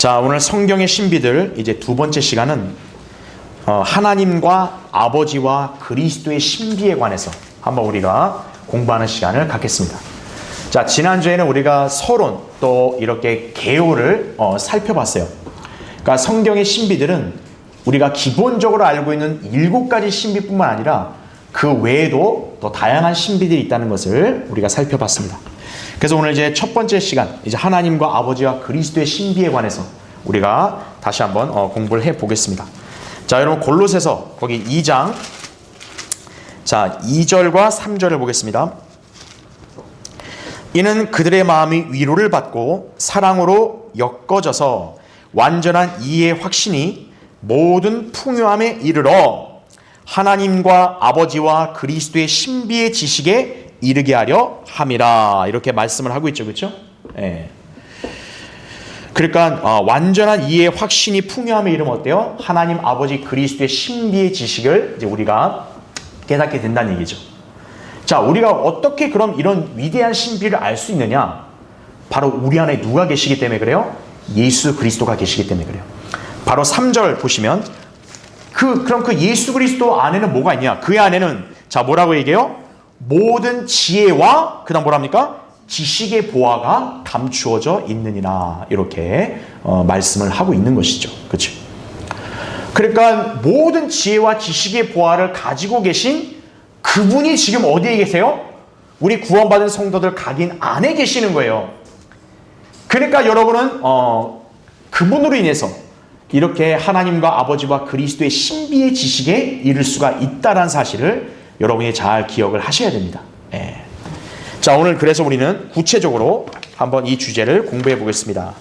자, 오늘 성경의 신비들 이제 두 번째 시간은 하나님과 아버지와 그리스도의 신비에 관해서 한번 우리가 공부하는 시간을 갖겠습니다. 자, 지난주에는 우리가 서론 또 이렇게 개요를 살펴봤어요. 그러니까 성경의 신비들은 우리가 기본적으로 알고 있는 7가지 신비뿐만 아니라 그 외에도 또 다양한 신비들이 있다는 것을 우리가 살펴봤습니다. 그래서 오늘 이제 첫 번째 시간, 이제 하나님과 아버지와 그리스도의 신비에 관해서 우리가 다시 한번 공부를 해 보겠습니다. 자, 여러분 골로새서 거기 2장, 자 2절과 3절을 보겠습니다. 이는 그들의 마음이 위로를 받고 사랑으로 엮어져서 완전한 이해의 확신이 모든 풍요함에 이르러 하나님과 아버지와 그리스도의 신비의 지식에 이르게 하려 함이라, 이렇게 말씀을 하고 있죠, 그렇죠? 예. 그러니까 완전한 이해의 확신이 풍요함에 이르면 어때요? 하나님 아버지 그리스도의 신비의 지식을 이제 우리가 깨닫게 된다는 얘기죠. 자, 우리가 어떻게 그럼 이런 위대한 신비를 알 수 있느냐? 바로 우리 안에 누가 계시기 때문에 그래요? 예수 그리스도가 계시기 때문에 그래요. 바로 3절 보시면 그럼 그 예수 그리스도 안에는 뭐가 있냐? 그의 안에는 자 뭐라고 얘기해요? 모든 지혜와 그다음 뭐랍니까? 지식의 보화가 감추어져 있느니라, 이렇게 말씀을 하고 있는 것이죠. 그렇죠? 그러니까 모든 지혜와 지식의 보화를 가지고 계신 그분이 지금 어디에 계세요? 우리 구원받은 성도들 각인 안에 계시는 거예요. 그러니까 여러분은 그분으로 인해서 이렇게 하나님과 아버지와 그리스도의 신비의 지식에 이를 수가 있다는 사실을 여러분이 잘 기억을 하셔야 됩니다. 예. 자, 오늘 그래서 우리는 구체적으로 한번 이 주제를 공부해 보겠습니다.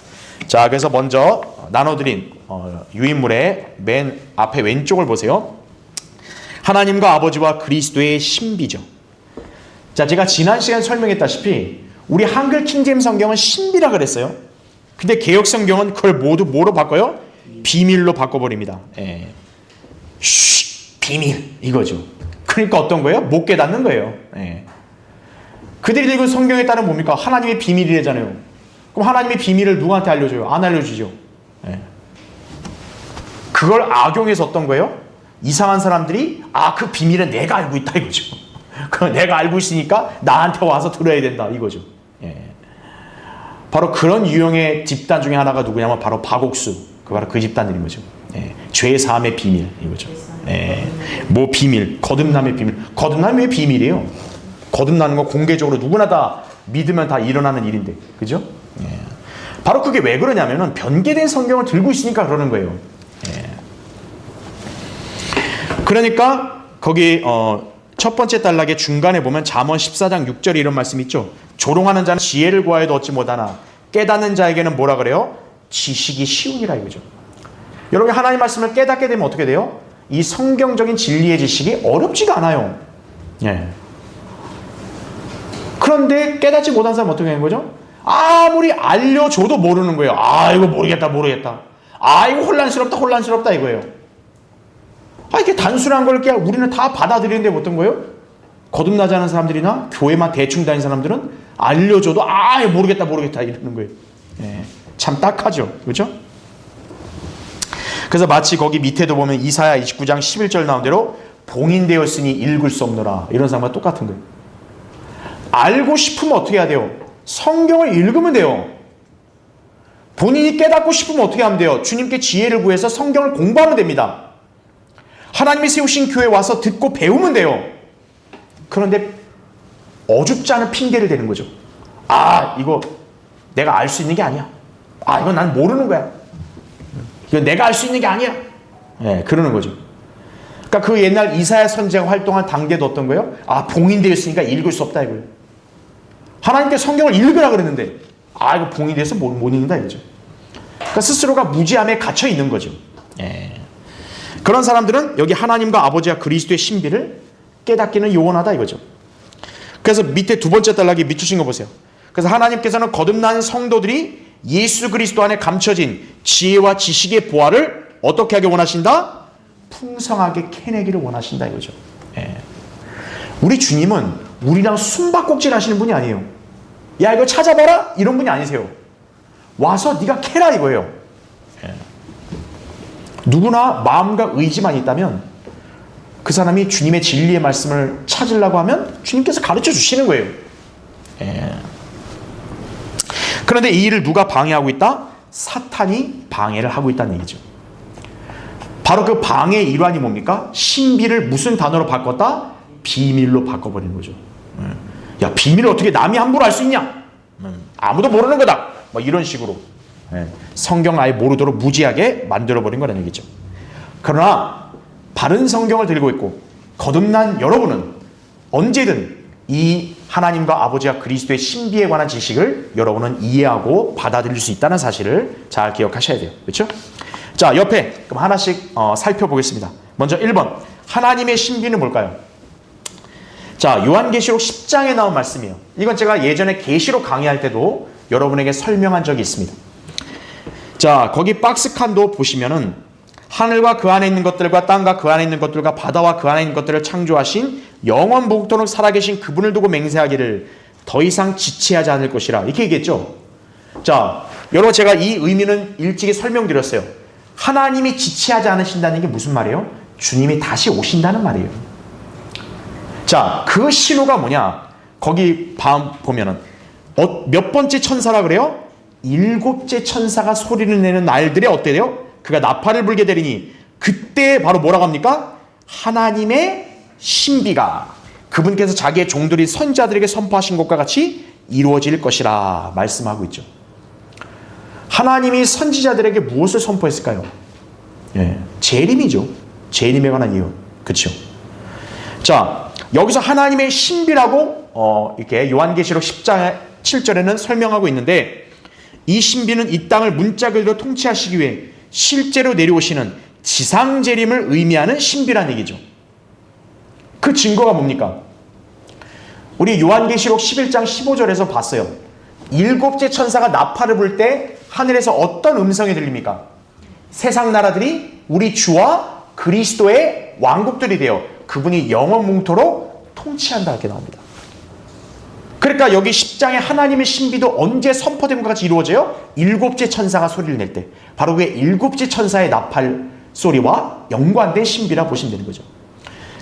자, 그래서 먼저 나눠드린 유인물의 맨 앞에 왼쪽을 보세요. 하나님과 아버지와 그리스도의 신비죠. 자, 제가 지난 시간에 설명했다시피 우리 한글 킹제임 성경은 신비라 그랬어요. 근데 개역 성경은 그걸 모두 뭐로 바꿔요? 비밀로 바꿔버립니다. 예. 비밀, 이거죠. 그러니까 어떤 거예요? 못 깨닫는 거예요. 예. 그들이 읽은 성경에 따르면 뭡니까? 하나님의 비밀이래잖아요. 그럼 하나님의 비밀을 누구한테 알려줘요? 안 알려주죠. 예. 그걸 악용해서 어떤 거예요? 이상한 사람들이 그 비밀은 내가 알고 있다 이거죠. 그럼 내가 알고 있으니까 나한테 와서 들어야 된다 이거죠. 예. 바로 그런 유형의 집단 중에 하나가 누구냐면 바로 바곡수. 바로 그 집단들인 거죠. 예. 죄 사함의 비밀 이거죠. 예. 뭐 비밀, 거듭남의 비밀. 거듭남이 왜 비밀이에요? 거듭나는 거 공개적으로 누구나 다 믿으면 다 일어나는 일인데, 그죠? 예. 바로 그게 왜 그러냐면은 변개된 성경을 들고 있으니까 그러는 거예요. 예. 그러니까 거기 첫 번째 단락의 중간에 보면 잠언 14장 6절에 이런 말씀 있죠. 조롱하는 자는 지혜를 구하여도 얻지 못하나 깨닫는 자에게는 뭐라 그래요? 지식이 쉬우니라 이거죠. 여러분 하나님 말씀을 깨닫게 되면 어떻게 돼요? 이 성경적인 진리의 지식이 어렵지가 않아요. 예. 그런데 깨닫지 못한 사람은 어떻게 하는 거죠? 아무리 알려줘도 모르는 거예요. 이거 모르겠다. 이거 혼란스럽다 이거예요. 이게 단순한 걸 그냥 우리는 다 받아들이는데 어떤 거예요? 거듭나지 않은 사람들이나 교회만 대충 다니는 사람들은 알려줘도 이거 모르겠다 이러는 거예요. 예. 참 딱하죠. 그렇죠? 그래서 마치 거기 밑에도 보면 이사야 29장 11절 나온 대로 봉인되었으니 읽을 수 없노라, 이런 상황과 똑같은 거예요. 알고 싶으면 어떻게 해야 돼요? 성경을 읽으면 돼요. 본인이 깨닫고 싶으면 어떻게 하면 돼요? 주님께 지혜를 구해서 성경을 공부하면 됩니다. 하나님이 세우신 교회에 와서 듣고 배우면 돼요. 그런데 어줍지 않은 핑계를 대는 거죠. 이거 내가 알 수 있는 게 아니야. 이건 난 모르는 거야. 이건 내가 알 수 있는 게 아니야. 예, 그러는 거죠. 그러니까 그 옛날 이사야 선지자가 활동한 단계도 어떤 거예요? 봉인되어 있으니까 읽을 수 없다 이거예요. 하나님께 성경을 읽으라 그랬는데 이거 봉인돼서 못 읽는다 이거죠. 그러니까 스스로가 무지함에 갇혀 있는 거죠. 예. 그런 사람들은 여기 하나님과 아버지와 그리스도의 신비를 깨닫기는 요원하다 이거죠. 그래서 밑에 두 번째 단락에 밑주신 거 보세요. 그래서 하나님께서는 거듭난 성도들이 예수 그리스도 안에 감춰진 지혜와 지식의 보화를 어떻게 하기 원하신다? 풍성하게 캐내기를 원하신다 이거죠. 예. 우리 주님은 우리랑 숨바꼭질 하시는 분이 아니에요. 야 이거 찾아봐라 이런 분이 아니세요. 와서 네가 캐라 이거예요. 누구나 마음과 의지만 있다면 그 사람이 주님의 진리의 말씀을 찾으려고 하면 주님께서 가르쳐 주시는 거예요. 예. 그런데 이 일을 누가 방해하고 있다? 사탄이 방해를 하고 있다는 얘기죠. 바로 그 방해의 일환이 뭡니까? 신비를 무슨 단어로 바꿨다? 비밀로 바꿔버리는 거죠. 야, 비밀을 어떻게 남이 함부로 알 수 있냐? 아무도 모르는 거다. 뭐 이런 식으로 성경 아예 모르도록 무지하게 만들어버린 거라는 얘기죠. 그러나 바른 성경을 들고 있고 거듭난 여러분은 언제든 이 하나님과 아버지와 그리스도의 신비에 관한 지식을 여러분은 이해하고 받아들일 수 있다는 사실을 잘 기억하셔야 돼요. 그렇죠? 자, 옆에 그럼 하나씩 살펴보겠습니다. 먼저 1번, 하나님의 신비는 뭘까요? 자, 요한계시록 10장에 나온 말씀이에요. 이건 제가 예전에 계시록 강의할 때도 여러분에게 설명한 적이 있습니다. 자, 거기 박스칸도 보시면은 하늘과 그 안에 있는 것들과 땅과 그 안에 있는 것들과 바다와 그 안에 있는 것들을 창조하신 영원 무궁토록 살아계신 그분을 두고 맹세하기를 더 이상 지체하지 않을 것이라 이렇게 얘기했죠. 자, 여러분 제가 이 의미는 일찍이 설명드렸어요. 하나님이 지체하지 않으신다는 게 무슨 말이에요? 주님이 다시 오신다는 말이에요. 자, 그 신호가 뭐냐? 거기 보면은 몇 번째 천사라 그래요? 7째 천사가 소리를 내는 날들에 어때요? 그가 나팔을 불게 되리니 그때 바로 뭐라고 합니까? 하나님의 신비가 그분께서 자기의 종들이 선지자들에게 선포하신 것과 같이 이루어질 것이라 말씀하고 있죠. 하나님이 선지자들에게 무엇을 선포했을까요? 예, 재림이죠. 재림에 관한 예언. 그렇죠? 자, 여기서 하나님의 신비라고 이렇게 요한계시록 10장 7절에는 설명하고 있는데 이 신비는 이 땅을 문짝을로 통치하시기 위해 실제로 내려오시는 지상 재림을 의미하는 신비란 얘기죠. 그 증거가 뭡니까? 우리 요한계시록 11장 15절에서 봤어요. 7째 천사가 나팔을 불 때 하늘에서 어떤 음성이 들립니까? 세상 나라들이 우리 주와 그리스도의 왕국들이 되어 그분이 영원 뭉토록 통치한다 이렇게 나옵니다. 그러니까 여기 10장에 하나님의 신비도 언제 선포된 것 같이 이루어져요? 7째 천사가 소리를 낼 때. 바로 그게 7째 천사의 나팔 소리와 연관된 신비라 보시면 되는 거죠.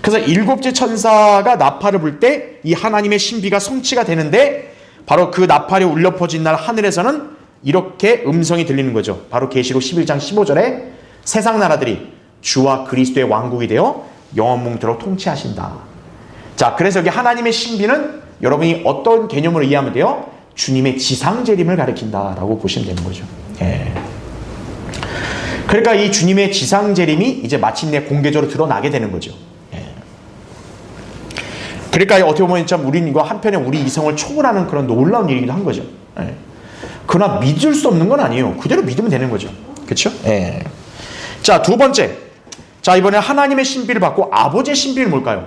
그래서 7째 천사가 나팔을 불 때 이 하나님의 신비가 성취가 되는데 바로 그 나팔이 울려 퍼진 날 하늘에서는 이렇게 음성이 들리는 거죠. 바로 계시록 11장 15절에 세상 나라들이 주와 그리스도의 왕국이 되어 영원 뭉토록 통치하신다. 자, 그래서 여기 하나님의 신비는 여러분이 어떤 개념으로 이해하면 돼요? 주님의 지상 재림을 가리킨다라고 보시면 되는 거죠. 예. 그러니까 이 주님의 지상 재림이 이제 마침내 공개적으로 드러나게 되는 거죠. 예. 그러니까 어떻게 보면 참 우리는 이거 한편에 우리 이성을 초월하는 그런 놀라운 일이기도 한 거죠. 예. 그러나 믿을 수 없는 건 아니에요. 그대로 믿으면 되는 거죠. 그렇죠? 예. 자, 두 번째. 자, 이번에 하나님의 신비를 받고 아버지의 신비는 뭘까요?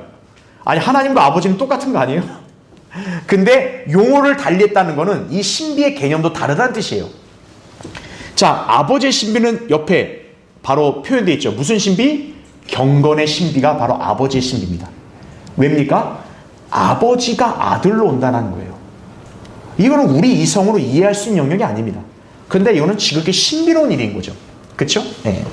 아니, 하나님과 아버지는 똑같은 거 아니에요? 근데 용어를 달리했다는 거는 이 신비의 개념도 다르다는 뜻이에요. 자, 아버지의 신비는 옆에 바로 표현되어 있죠. 무슨 신비? 경건의 신비가 바로 아버지의 신비입니다. 왜입니까? 아버지가 아들로 온다는 거예요. 이거는 우리 이성으로 이해할 수 있는 영역이 아닙니다. 근데 이거는 지극히 신비로운 일인 거죠. 그렇죠? 네.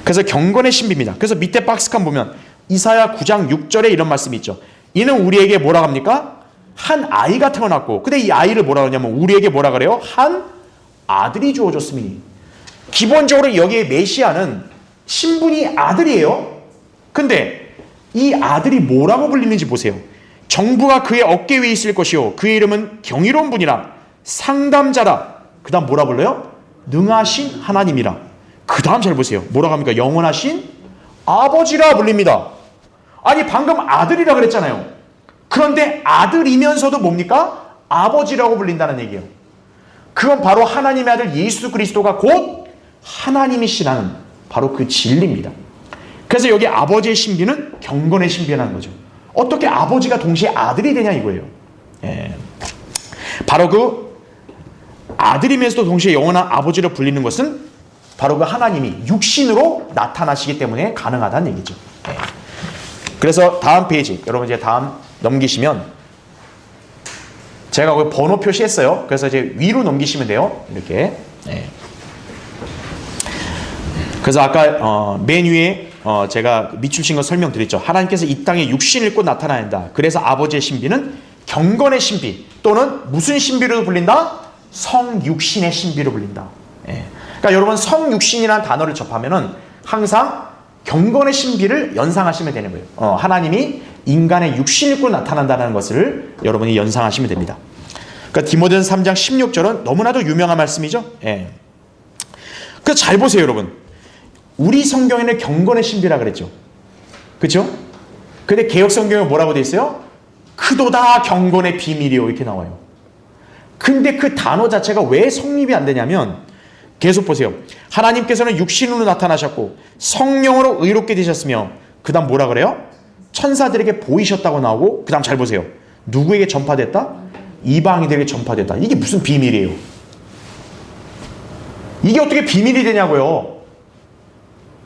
그래서 경건의 신비입니다. 그래서 밑에 박스칸 보면 이사야 9장 6절에 이런 말씀이 있죠. 이는 우리에게 뭐라 합니까? 한 아이가 태어났고, 근데 이 아이를 뭐라 그러냐면 우리에게 뭐라 그래요? 한 아들이 주어졌으니. 기본적으로 여기에 메시아는 신분이 아들이에요. 근데 이 아들이 뭐라고 불리는지 보세요. 정부가 그의 어깨 위에 있을 것이요 그의 이름은 경이로운 분이라 상담자라. 그 다음 뭐라 불러요? 능하신 하나님이라. 그 다음 잘 보세요. 뭐라고 합니까? 영원하신 아버지라 불립니다. 아니, 방금 아들이라 그랬잖아요. 그런데 아들이면서도 뭡니까? 아버지라고 불린다는 얘기예요. 그건 바로 하나님의 아들 예수 그리스도가 곧 하나님이시라는 바로 그 진리입니다. 그래서 여기 아버지의 신비는 경건의 신비라는 거죠. 어떻게 아버지가 동시에 아들이 되냐 이거예요. 예. 바로 그 아들이면서도 동시에 영원한 아버지로 불리는 것은 바로 그 하나님이 육신으로 나타나시기 때문에 가능하다는 얘기죠. 예. 그래서 다음 페이지, 여러분 이제 다음 넘기시면 제가 거기 번호 표시했어요. 그래서 이제 위로 넘기시면 돼요. 이렇게. 예. 그래서 아까 맨 위에 제가 밑줄 친 거 설명드렸죠. 하나님께서 이 땅에 육신을 입고 나타난다. 그래서 아버지의 신비는 경건의 신비 또는 무슨 신비로 불린다? 성육신의 신비로 불린다. 예. 그러니까 여러분 성육신이라는 단어를 접하면은 항상 경건의 신비를 연상하시면 되는 거예요. 하나님이 인간의 육신을 입고 나타난다는 것을 여러분이 연상하시면 됩니다. 그러니까 디모데전서 3장 16절은 너무나도 유명한 말씀이죠. 예. 그래서 잘 보세요, 여러분. 우리 성경에는 경건의 신비라 그랬죠. 그렇죠? 근데 개역 성경에 뭐라고 돼 있어요? 크도다 경건의 비밀이요 이렇게 나와요. 근데 그 단어 자체가 왜 성립이 안 되냐면 계속 보세요. 하나님께서는 육신으로 나타나셨고 성령으로 의롭게 되셨으며 그 다음 뭐라 그래요? 천사들에게 보이셨다고 나오고 그 다음 잘 보세요. 누구에게 전파됐다? 이방인들에게 전파됐다. 이게 무슨 비밀이에요? 이게 어떻게 비밀이 되냐고요?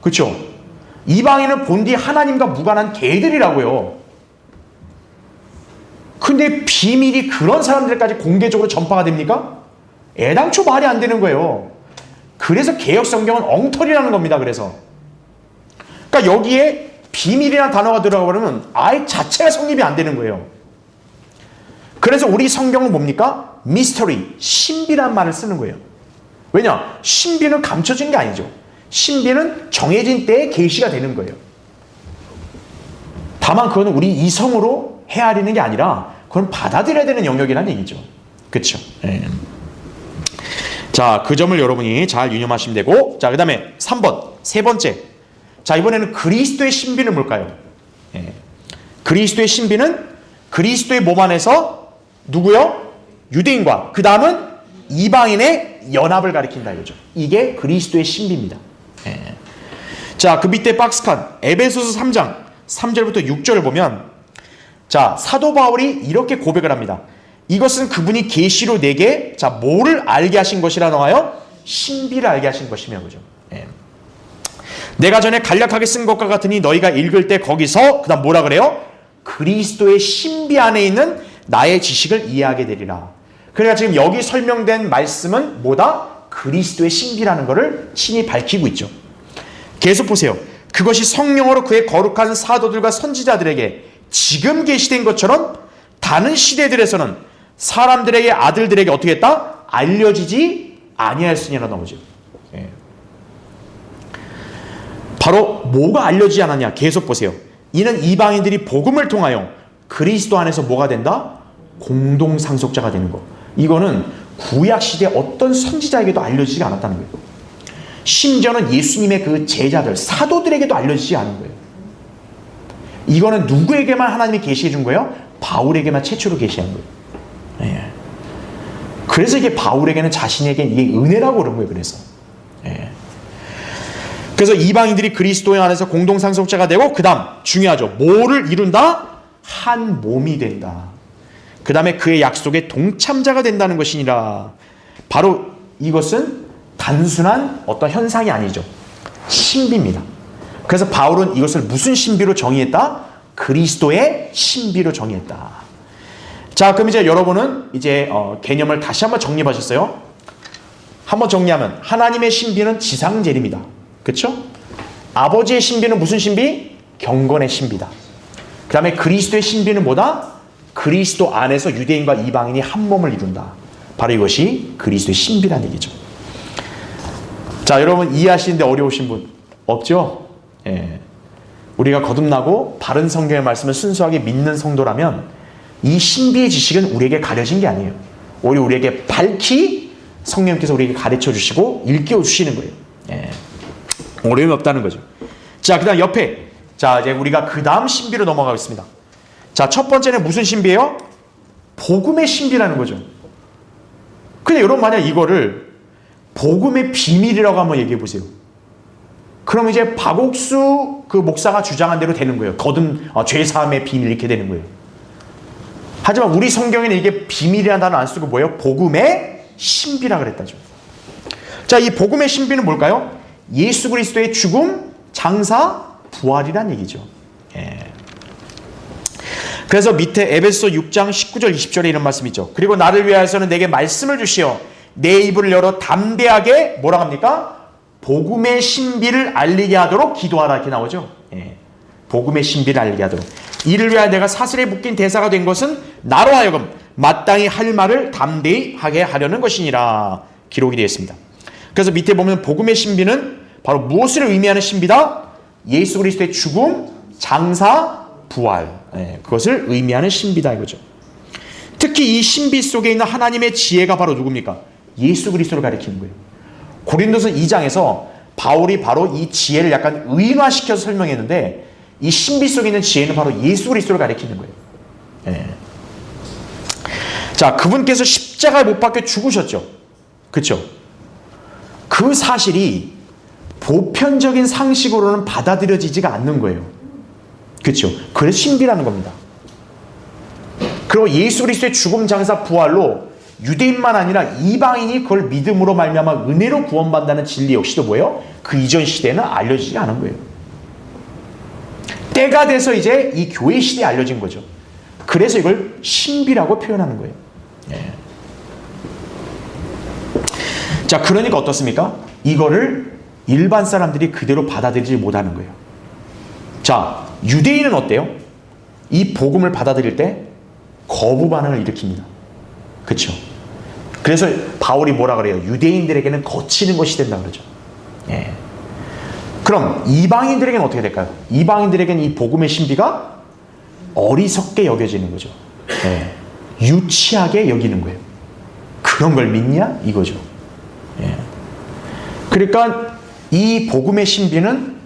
그렇죠? 이방인은 본디 하나님과 무관한 개들이라고요. 근데 비밀이 그런 사람들까지 공개적으로 전파가 됩니까? 애당초 말이 안 되는 거예요. 그래서 개역 성경은 엉터리라는 겁니다. 그래서 그러니까 여기에 비밀이라는 단어가 들어가 버리면 아예 자체가 성립이 안 되는 거예요. 그래서 우리 성경은 뭡니까? 미스터리, 신비란 말을 쓰는 거예요. 왜냐? 신비는 감춰진 게 아니죠. 신비는 정해진 때에 계시가 되는 거예요. 다만 그거는 우리 이성으로 헤아리는 게 아니라 그건 받아들여야 되는 영역이라는 얘기죠. 그렇죠? 네. 자, 그 점을 여러분이 잘 유념하시면 되고, 자, 그 다음에 3번, 세 번째. 자, 이번에는 그리스도의 신비는 뭘까요? 예. 그리스도의 신비는 그리스도의 몸 안에서 누구요? 유대인과 그 다음은 이방인의 연합을 가리킨다 이거죠. 이게 그리스도의 신비입니다. 예. 자, 그 밑에 박스칸 에베소서 3장 3절부터 6절을 보면 자, 사도 바울이 이렇게 고백을 합니다. 이것은 그분이 계시로 내게 자 뭐를 알게 하신 것이라 나와요? 신비를 알게 하신 것이며 그죠. 예. 내가 전에 간략하게 쓴 것과 같으니 너희가 읽을 때 거기서 그다음 뭐라 그래요? 그리스도의 신비 안에 있는 나의 지식을 이해하게 되리라. 그러니까 지금 여기 설명된 말씀은 뭐다? 그리스도의 신비라는 것을 친히 밝히고 있죠. 계속 보세요. 그것이 성령으로 그의 거룩한 사도들과 선지자들에게 지금 계시된 것처럼 다른 시대들에서는 사람들에게 아들들에게 어떻게 했다? 알려지지 아니하였으니라 나오죠. 예. 바로 뭐가 알려지지 않았냐? 계속 보세요. 이는 이방인들이 복음을 통하여 그리스도 안에서 뭐가 된다? 공동 상속자가 되는 거. 이거는 구약 시대 어떤 선지자에게도 알려지지 않았다는 거예요. 심지어는 예수님의 그 제자들, 사도들에게도 알려지지 않은 거예요. 이거는 누구에게만 하나님이 계시해 준 거예요? 바울에게만 최초로 계시한 거예요. 예. 그래서 이게 바울에게는 자신에게 이게 은혜라고 그런 거예요. 그래서. 예. 그래서 이방인들이 그리스도 안에서 공동상속자가 되고 그 다음 중요하죠. 뭐를 이룬다? 한 몸이 된다. 그 다음에 그의 약속에 동참자가 된다는 것이니라. 바로 이것은 단순한 어떤 현상이 아니죠. 신비입니다. 그래서 바울은 이것을 무슨 신비로 정의했다? 그리스도의 신비로 정의했다. 자, 그럼 이제 여러분은 이제 개념을 다시 한번 정립하셨어요? 한번 정리하면 하나님의 신비는 지상재림이다. 그렇죠? 아버지의 신비는 무슨 신비? 경건의 신비다. 그 다음에 그리스도의 신비는 뭐다? 그리스도 안에서 유대인과 이방인이 한 몸을 이룬다. 바로 이것이 그리스도의 신비라는 얘기죠. 자, 여러분 이해하시는데 어려우신 분 없죠? 예. 우리가 거듭나고 바른 성경의 말씀을 순수하게 믿는 성도라면 이 신비의 지식은 우리에게 가려진 게 아니에요. 오히려 우리에게 밝히 성령님께서 우리에게 가르쳐 주시고 일깨워 주시는 거예요. 예. 어려움이 없다는 거죠. 자, 그 다음 옆에 자, 이제 우리가 그 다음 신비로 넘어가겠습니다. 자, 첫 번째는 무슨 신비예요? 복음의 신비라는 거죠. 근데 여러분 만약 이거를 복음의 비밀이라고 한번 얘기해 보세요. 그럼 이제 박옥수 그 목사가 주장한 대로 되는 거예요. 거듭 죄사함의 비밀 이렇게 되는 거예요. 하지만 우리 성경에는 이게 비밀이라는 단어 안 쓰고 뭐예요? 복음의 신비라 그랬다죠. 자, 이 복음의 신비는 뭘까요? 예수 그리스도의 죽음, 장사, 부활이란 얘기죠. 예. 그래서 밑에 에베소 6장 19절 20절에 이런 말씀이 있죠. 그리고 나를 위하여서는 내게 말씀을 주시어 내 입을 열어 담대하게 뭐라 합니까? 복음의 신비를 알리게 하도록 기도하라 이렇게 나오죠. 예. 복음의 신비를 알리게 하도록. 이를 위하여 내가 사슬에 묶인 대사가 된 것은 나로 하여금 마땅히 할 말을 담대히 하게 하려는 것이니라 기록이 되어 있습니다. 그래서 밑에 보면 복음의 신비는 바로 무엇을 의미하는 신비다? 예수 그리스도의 죽음, 장사, 부활. 예, 그것을 의미하는 신비다 이거죠. 특히 이 신비 속에 있는 하나님의 지혜가 바로 누굽니까? 예수 그리스도를 가리키는 거예요. 고린도서 2장에서 바울이 바로 이 지혜를 약간 의인화시켜서 설명했는데 이 신비 속에 있는 지혜는 바로 예수 그리스도를 가리키는 거예요. 예. 자, 그분께서 십자가에 못 박혀 죽으셨죠. 그렇죠? 그 사실이 보편적인 상식으로는 받아들여지지가 않는 거예요. 그렇죠? 그래서 신비라는 겁니다. 그리고 예수 그리스도의 죽음, 장사, 부활로 유대인만 아니라 이방인이 그걸 믿음으로 말미암아 은혜로 구원받는다는 진리 역시도 뭐예요? 그 이전 시대에는 알려지지 않은 거예요. 때가 돼서 이제 이 교회 시대에 알려진 거죠. 그래서 이걸 신비라고 표현하는 거예요. 예. 자, 그러니까 어떻습니까? 이거를 일반 사람들이 그대로 받아들이지 못하는 거예요. 자, 유대인은 어때요? 이 복음을 받아들일 때 거부 반응을 일으킵니다. 그렇죠? 그래서 바울이 뭐라 그래요? 유대인들에게는 거치는 것이 된다 그러죠. 예. 그럼 이방인들에게는 어떻게 될까요? 이방인들에게는 이 복음의 신비가 어리석게 여겨지는 거죠. 예. 유치하게 여기는 거예요. 그런 걸 믿냐? 이거죠. 예. 그러니까 이 복음의 신비는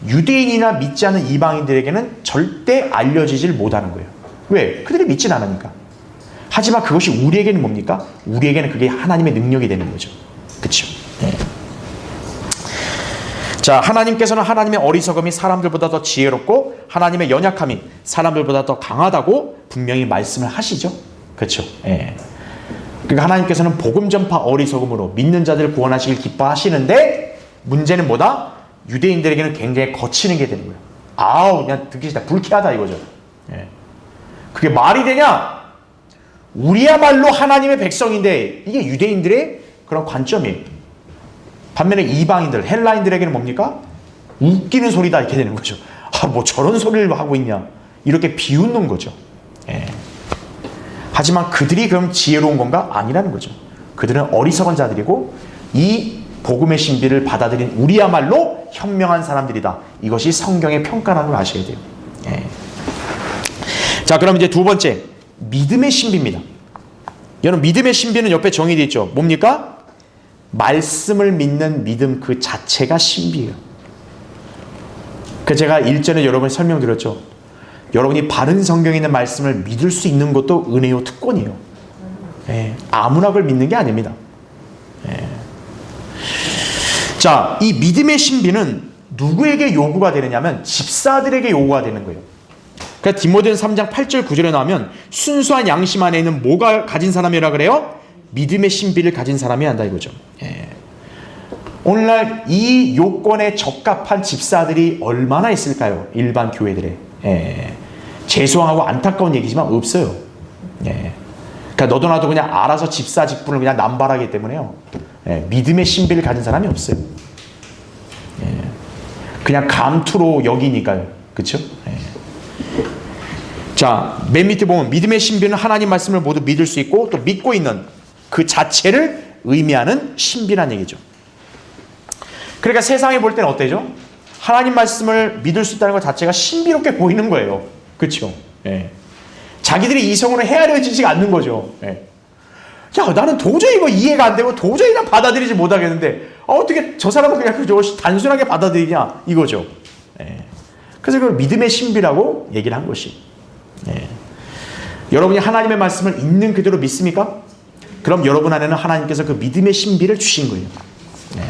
유대인이나 믿지 않는 이방인들에게는 절대 알려지질 못하는 거예요. 왜? 그들이 믿진 않으니까. 하지만 그것이 우리에게는 뭡니까? 우리에게는 그게 하나님의 능력이 되는 거죠. 그렇죠? 네. 자, 하나님께서는 하나님의 어리석음이 사람들보다 더 지혜롭고 하나님의 연약함이 사람들보다 더 강하다고 분명히 말씀을 하시죠. 그렇죠? 네. 그러니까 하나님께서는 복음 전파 어리석음으로 믿는 자들을 구원하시길 기뻐하시는데 문제는 뭐다? 유대인들에게는 굉장히 거치는 게 되는 거예요. 아우, 그냥 듣기 싫다. 불쾌하다 이거죠. 네. 그게 말이 되냐? 우리야말로 하나님의 백성인데 이게 유대인들의 그런 관점이에요. 반면에 이방인들, 헬라인들에게는 뭡니까? 웃기는 소리다 이렇게 되는 거죠. 아, 뭐 저런 소리를 하고 있냐? 이렇게 비웃는 거죠. 예. 하지만 그들이 그럼 지혜로운 건가? 아니라는 거죠. 그들은 어리석은 자들이고 이 복음의 신비를 받아들인 우리야말로 현명한 사람들이다. 이것이 성경의 평가라는 걸 아셔야 돼요. 예. 자, 그럼 이제 두 번째, 믿음의 신비입니다. 여러분, 믿음의 신비는 옆에 정의되어 있죠. 뭡니까? 말씀을 믿는 믿음 그 자체가 신비예요. 그 제가 일전에 여러분이 설명드렸죠. 여러분이 바른 성경에 있는 말씀을 믿을 수 있는 것도 은혜요 특권이에요. 예, 아무나 그걸 믿는 게 아닙니다. 예. 자, 이 믿음의 신비는 누구에게 요구가 되느냐면 집사들에게 요구가 되는 거예요. 그러니까 디모데전 3장 8절 9절에 나오면 순수한 양심 안에 있는 뭐가 가진 사람이라 그래요? 믿음의 신비를 가진 사람이 한다 이거죠. 예. 오늘날 이 요건에 적합한 집사들이 얼마나 있을까요? 일반 교회들에. 예. 죄송하고 안타까운 얘기지만 없어요. 예. 그러니까 너도 나도 그냥 알아서 집사 직분을 그냥 남발하기 때문에요. 예. 믿음의 신비를 가진 사람이 없어요. 예. 그냥 감투로 여기니까요. 그렇죠? 예. 자, 맨 밑에 보면 믿음의 신비는 하나님 말씀을 모두 믿을 수 있고 또 믿고 있는 그 자체를 의미하는 신비란 얘기죠. 그러니까 세상에 볼 때는 어때죠? 하나님 말씀을 믿을 수 있다는 것 자체가 신비롭게 보이는 거예요. 그렇죠? 예. 자기들이 이성으로 헤아려지지 않는 거죠. 예. 야, 나는 도저히 이거 이해가 안 되고 도저히 난 받아들이지 못하겠는데 어떻게 저 사람은 그냥 그저 단순하게 받아들이냐 이거죠. 예. 그래서 그걸 믿음의 신비라고 얘기를 한 것이. 예. 여러분이 하나님의 말씀을 있는 그대로 믿습니까? 그럼 여러분 안에는 하나님께서 그 믿음의 신비를 주신 거예요. 예.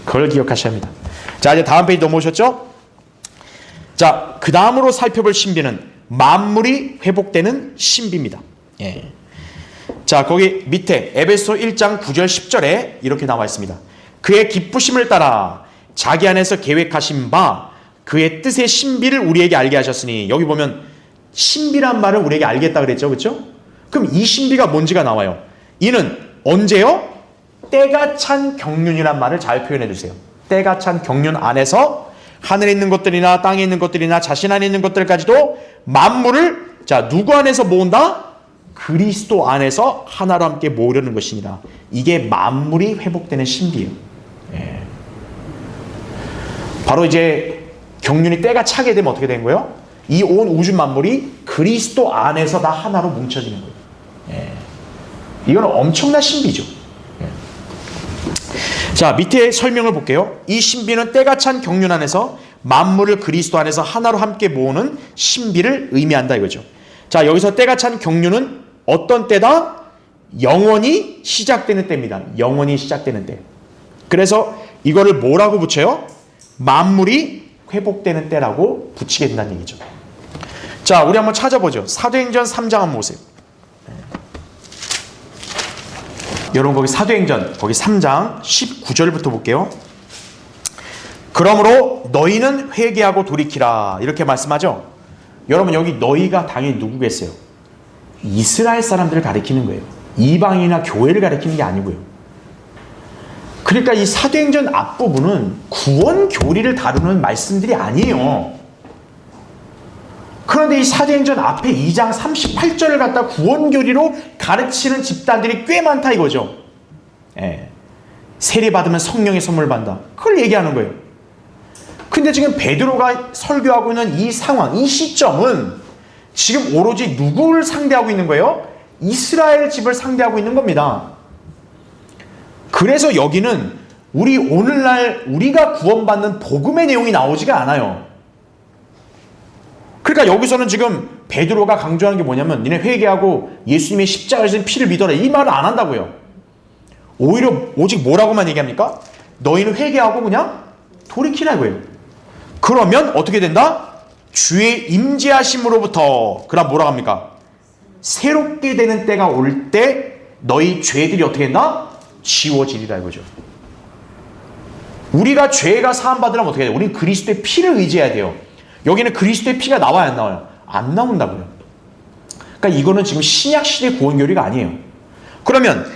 그걸 기억하셔야 합니다. 자, 이제 다음 페이지 넘어오셨죠? 자, 그 다음으로 살펴볼 신비는 만물이 회복되는 신비입니다. 예. 자, 거기 밑에 에베소 1장 9절 10절에 이렇게 나와 있습니다. 그의 기쁘심을 따라 자기 안에서 계획하신 바 그의 뜻의 신비를 우리에게 알게 하셨으니, 여기 보면 신비란 말을 우리에게 알겠다 그랬죠. 그렇죠? 그럼 이 신비가 뭔지가 나와요. 이는 언제요? 때가 찬 경륜이란 말을 잘 표현해 주세요. 때가 찬 경륜 안에서 하늘에 있는 것들이나 땅에 있는 것들이나 자신 안에 있는 것들까지도 만물을 자 누구 안에서 모은다? 그리스도 안에서 하나로 함께 모으려는 것이니라. 이게 만물이 회복되는 신비예요. 예. 바로 이제 경륜이 때가 차게 되면 어떻게 된 거예요? 이 온 우주 만물이 그리스도 안에서 다 하나로 뭉쳐지는 거예요. 예. 이거는 엄청난 신비죠. 예. 자, 밑에 설명을 볼게요. 이 신비는 때가 찬 경륜 안에서 만물을 그리스도 안에서 하나로 함께 모으는 신비를 의미한다 이거죠. 자, 여기서 때가 찬 경륜은 어떤 때다? 영원히 시작되는 때입니다. 영원히 시작되는 때. 그래서 이거를 뭐라고 붙여요? 만물이 회복되는 때라고 붙이게 된다는 얘기죠. 자, 우리 한번 찾아보죠. 사도행전 3장 한번 보세요. 여러분 거기 사도행전 거기 3장 19절부터 볼게요. 그러므로 너희는 회개하고 돌이키라 이렇게 말씀하죠. 여러분 여기 너희가 당연히 누구겠어요? 이스라엘 사람들을 가리키는 거예요. 이방인이나 교회를 가리키는 게 아니고요. 그러니까 이 사도행전 앞부분은 구원 교리를 다루는 말씀들이 아니에요. 그런데 이 사도행전 앞에 2장 38절을 갖다 구원 교리로 가르치는 집단들이 꽤 많다 이거죠. 예. 세례 받으면 성령의 선물 받는다. 그걸 얘기하는 거예요. 근데 지금 베드로가 설교하고 있는 이 상황, 이 시점은 지금 오로지 누구를 상대하고 있는 거예요? 이스라엘 집을 상대하고 있는 겁니다. 그래서 여기는 우리 오늘날 우리가 구원받는 복음의 내용이 나오지가 않아요. 그러니까 여기서는 지금 베드로가 강조하는 게 뭐냐면 니네 회개하고 예수님의 십자가에서 피를 믿어라 이 말을 안 한다고요. 오히려 오직 뭐라고만 얘기합니까? 너희는 회개하고 그냥 돌이키라 이거예요. 그러면 어떻게 된다? 주의 임재하심으로부터 그럼 뭐라고 합니까? 새롭게 되는 때가 올 때 너희 죄들이 어떻게 된다? 지워지리라 이거죠. 우리가 죄가 사함받으려면 어떻게 해야 돼요? 우리는 그리스도의 피를 의지해야 돼요. 여기는 그리스도의 피가 나와요 안 나와요? 안 나온다고요. 그러니까 이거는 지금 신약시대 구원교리가 아니에요. 그러면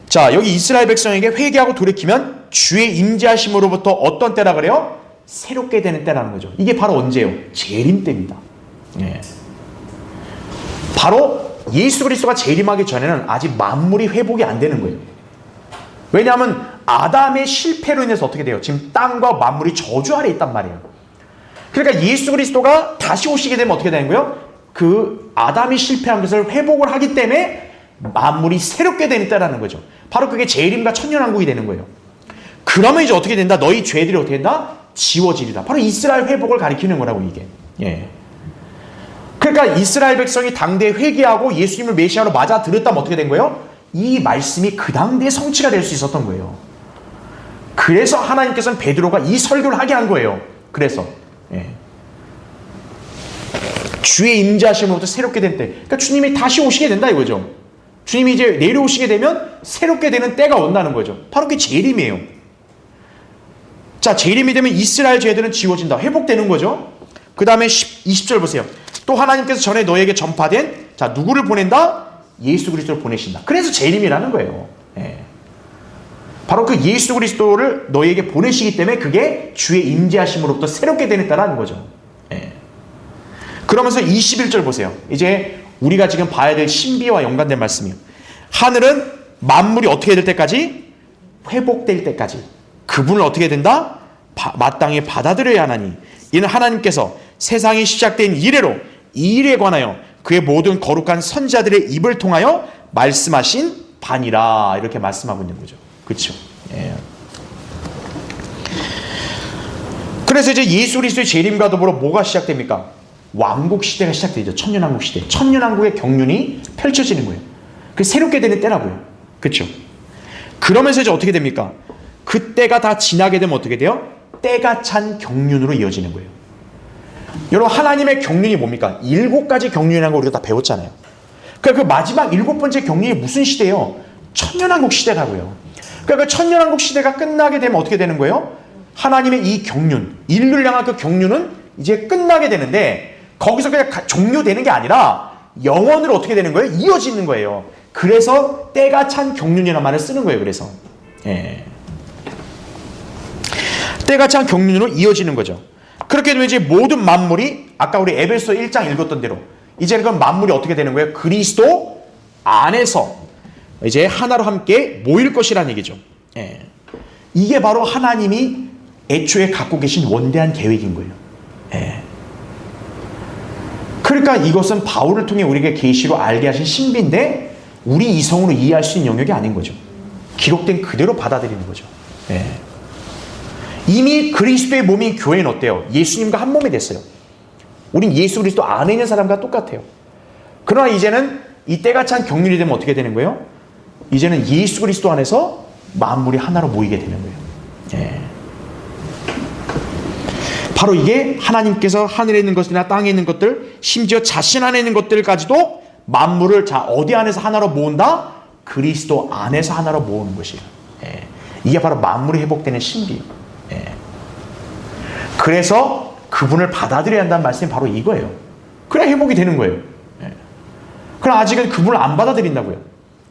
자 여기 이스라엘 백성에게 회개하고 돌이키면 주의 임재하심으로부터 어떤 때라 그래요? 새롭게 되는 때라는 거죠. 이게 바로 언제예요? 재림 때입니다. 예. 바로 예수 그리스도가 재림하기 전에는 아직 만물이 회복이 안 되는 거예요. 왜냐하면 아담의 실패로 인해서 어떻게 돼요? 지금 땅과 만물이 저주 아래 있단 말이에요. 그러니까 예수 그리스도가 다시 오시게 되면 어떻게 되는 거예요? 그 아담이 실패한 것을 회복을 하기 때문에 만물이 새롭게 되는 때라는 거죠. 바로 그게 재림과 천년왕국이 되는 거예요. 그러면 이제 어떻게 된다? 너희 죄들이 어떻게 된다? 지워지리라. 바로 이스라엘 회복을 가리키는 거라고 이게. 예. 그러니까 이스라엘 백성이 당대에 회개하고 예수님을 메시아로 맞아 들었다면 어떻게 된 거예요? 이 말씀이 그 당대에 성취가 될 수 있었던 거예요. 그래서 하나님께서는 베드로가 이 설교를 하게 한 거예요. 그래서 예. 주의 임재하심으로부터 새롭게 된 때. 그러니까 주님이 다시 오시게 된다 이거죠. 주님이 이제 내려오시게 되면 새롭게 되는 때가 온다는 거죠. 바로 그게 재림이에요. 자, 재림이 되면 이스라엘 죄들은 지워진다. 회복되는 거죠. 그 다음에 20절 보세요. 또 하나님께서 전에 너에게 전파된 자 누구를 보낸다? 예수 그리스도를 보내신다. 그래서 재림이라는 거예요. 예. 바로 그 예수 그리스도를 너에게 보내시기 때문에 그게 주의 임재하심으로부터 새롭게 되는 때라는 거죠. 예. 그러면서 21절 보세요. 이제 우리가 지금 봐야 될 신비와 연관된 말씀이에요. 하늘은 만물이 어떻게 될 때까지? 회복될 때까지. 그분을 어떻게 된다? 마땅히 받아들여야 하나니 이는 하나님께서 세상이 시작된 이래로 이 일에 관하여 그의 모든 거룩한 선자들의 입을 통하여 말씀하신 바니라 이렇게 말씀하고 있는 거죠. 그렇죠? 예. 그래서 이제 예수 그리스도의 재림과 더불어 뭐가 시작됩니까? 왕국 시대가 시작되죠. 천년왕국 시대. 천년왕국의 경륜이 펼쳐지는 거예요. 그 새롭게 되는 때라고요. 그렇죠? 그러면서 이제 어떻게 됩니까? 그때가 다 지나게 되면 어떻게 돼요? 때가 찬 경륜으로 이어지는 거예요. 여러분 하나님의 경륜이 뭡니까? 7가지 경륜이라는 거 우리가 다 배웠잖아요. 그러니까 그 마지막 7번째 경륜이 무슨 시대예요? 천년왕국 시대라고요. 그러니까 그 천년왕국 시대가 끝나게 되면 어떻게 되는 거예요? 하나님의 이 경륜, 인류를 향한 그 경륜은 이제 끝나게 되는데 거기서 그냥 종료되는 게 아니라 영원으로 어떻게 되는 거예요? 이어지는 거예요. 그래서 때가 찬 경륜이라는 말을 쓰는 거예요. 그래서 예. 때가 참 경륜으로 이어지는 거죠. 그렇게 되면 이제 모든 만물이 아까 우리 에베소 1장 읽었던 대로 이제는 그 만물이 어떻게 되는 거예요? 그리스도 안에서 이제 하나로 함께 모일 것이라는 얘기죠. 예. 이게 바로 하나님이 애초에 갖고 계신 원대한 계획인 거예요. 예. 그러니까 이것은 바울을 통해 우리에게 계시로 알게 하신 신비인데 우리 이성으로 이해할 수 있는 영역이 아닌 거죠. 기록된 그대로 받아들이는 거죠. 예. 이미 그리스도의 몸인 교회는 어때요? 예수님과 한 몸이 됐어요. 우린 예수 그리스도 안에 있는 사람과 똑같아요. 그러나 이제는 이 때가 찬 경륜이 되면 어떻게 되는 거예요? 이제는 예수 그리스도 안에서 만물이 하나로 모이게 되는 거예요. 예. 바로 이게 하나님께서 하늘에 있는 것이나 땅에 있는 것들, 심지어 자신 안에 있는 것들까지도 만물을 어디 안에서 하나로 모은다? 그리스도 안에서 하나로 모으는 것이에요. 예. 이게 바로 만물이 회복되는 신비예요. 예. 그래서 그분을 받아들여야 한다는 말씀이 바로 이거예요. 그래야 회복이 되는 거예요. 예. 그럼 아직은 그분을 안 받아들인다고요.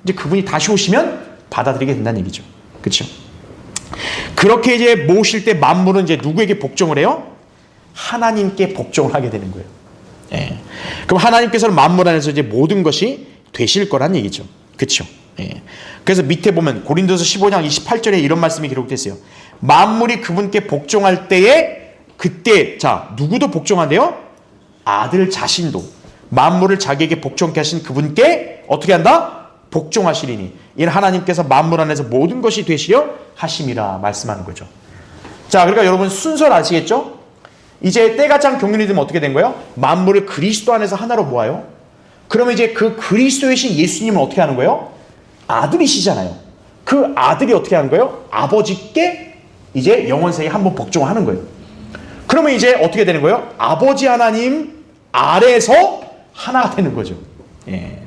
이제 그분이 다시 오시면 받아들이게 된다는 얘기죠. 그렇죠? 그렇게 이제 모실 때 만물은 이제 누구에게 복종을 해요? 하나님께 복종을 하게 되는 거예요. 예. 그럼 하나님께서는 만물 안에서 이제 모든 것이 되실 거란 얘기죠. 그렇죠? 예. 그래서 밑에 보면 고린도서 15장 28절에 이런 말씀이 기록됐어요. 만물이 그분께 복종할 때에 그때 누구도 복종한대요? 아들 자신도 만물을 자기에게 복종케 하신 그분께 어떻게 한다? 복종하시리니 이는 하나님께서 만물 안에서 모든 것이 되시려 하심이라 말씀하는 거죠. 자, 그러니까 여러분 순서를 아시겠죠? 이제 때가 참 경륜이 되면 어떻게 된 거예요? 만물을 그리스도 안에서 하나로 모아요. 그러면 이제 그 그리스도이신 예수님은 어떻게 하는 거예요? 아들이시잖아요. 그 아들이 어떻게 하는 거예요? 아버지께 이제 영원생에 한번 복종하는 거예요. 그러면 이제 어떻게 되는 거예요? 아버지 하나님 아래에서 하나가 되는 거죠. 예.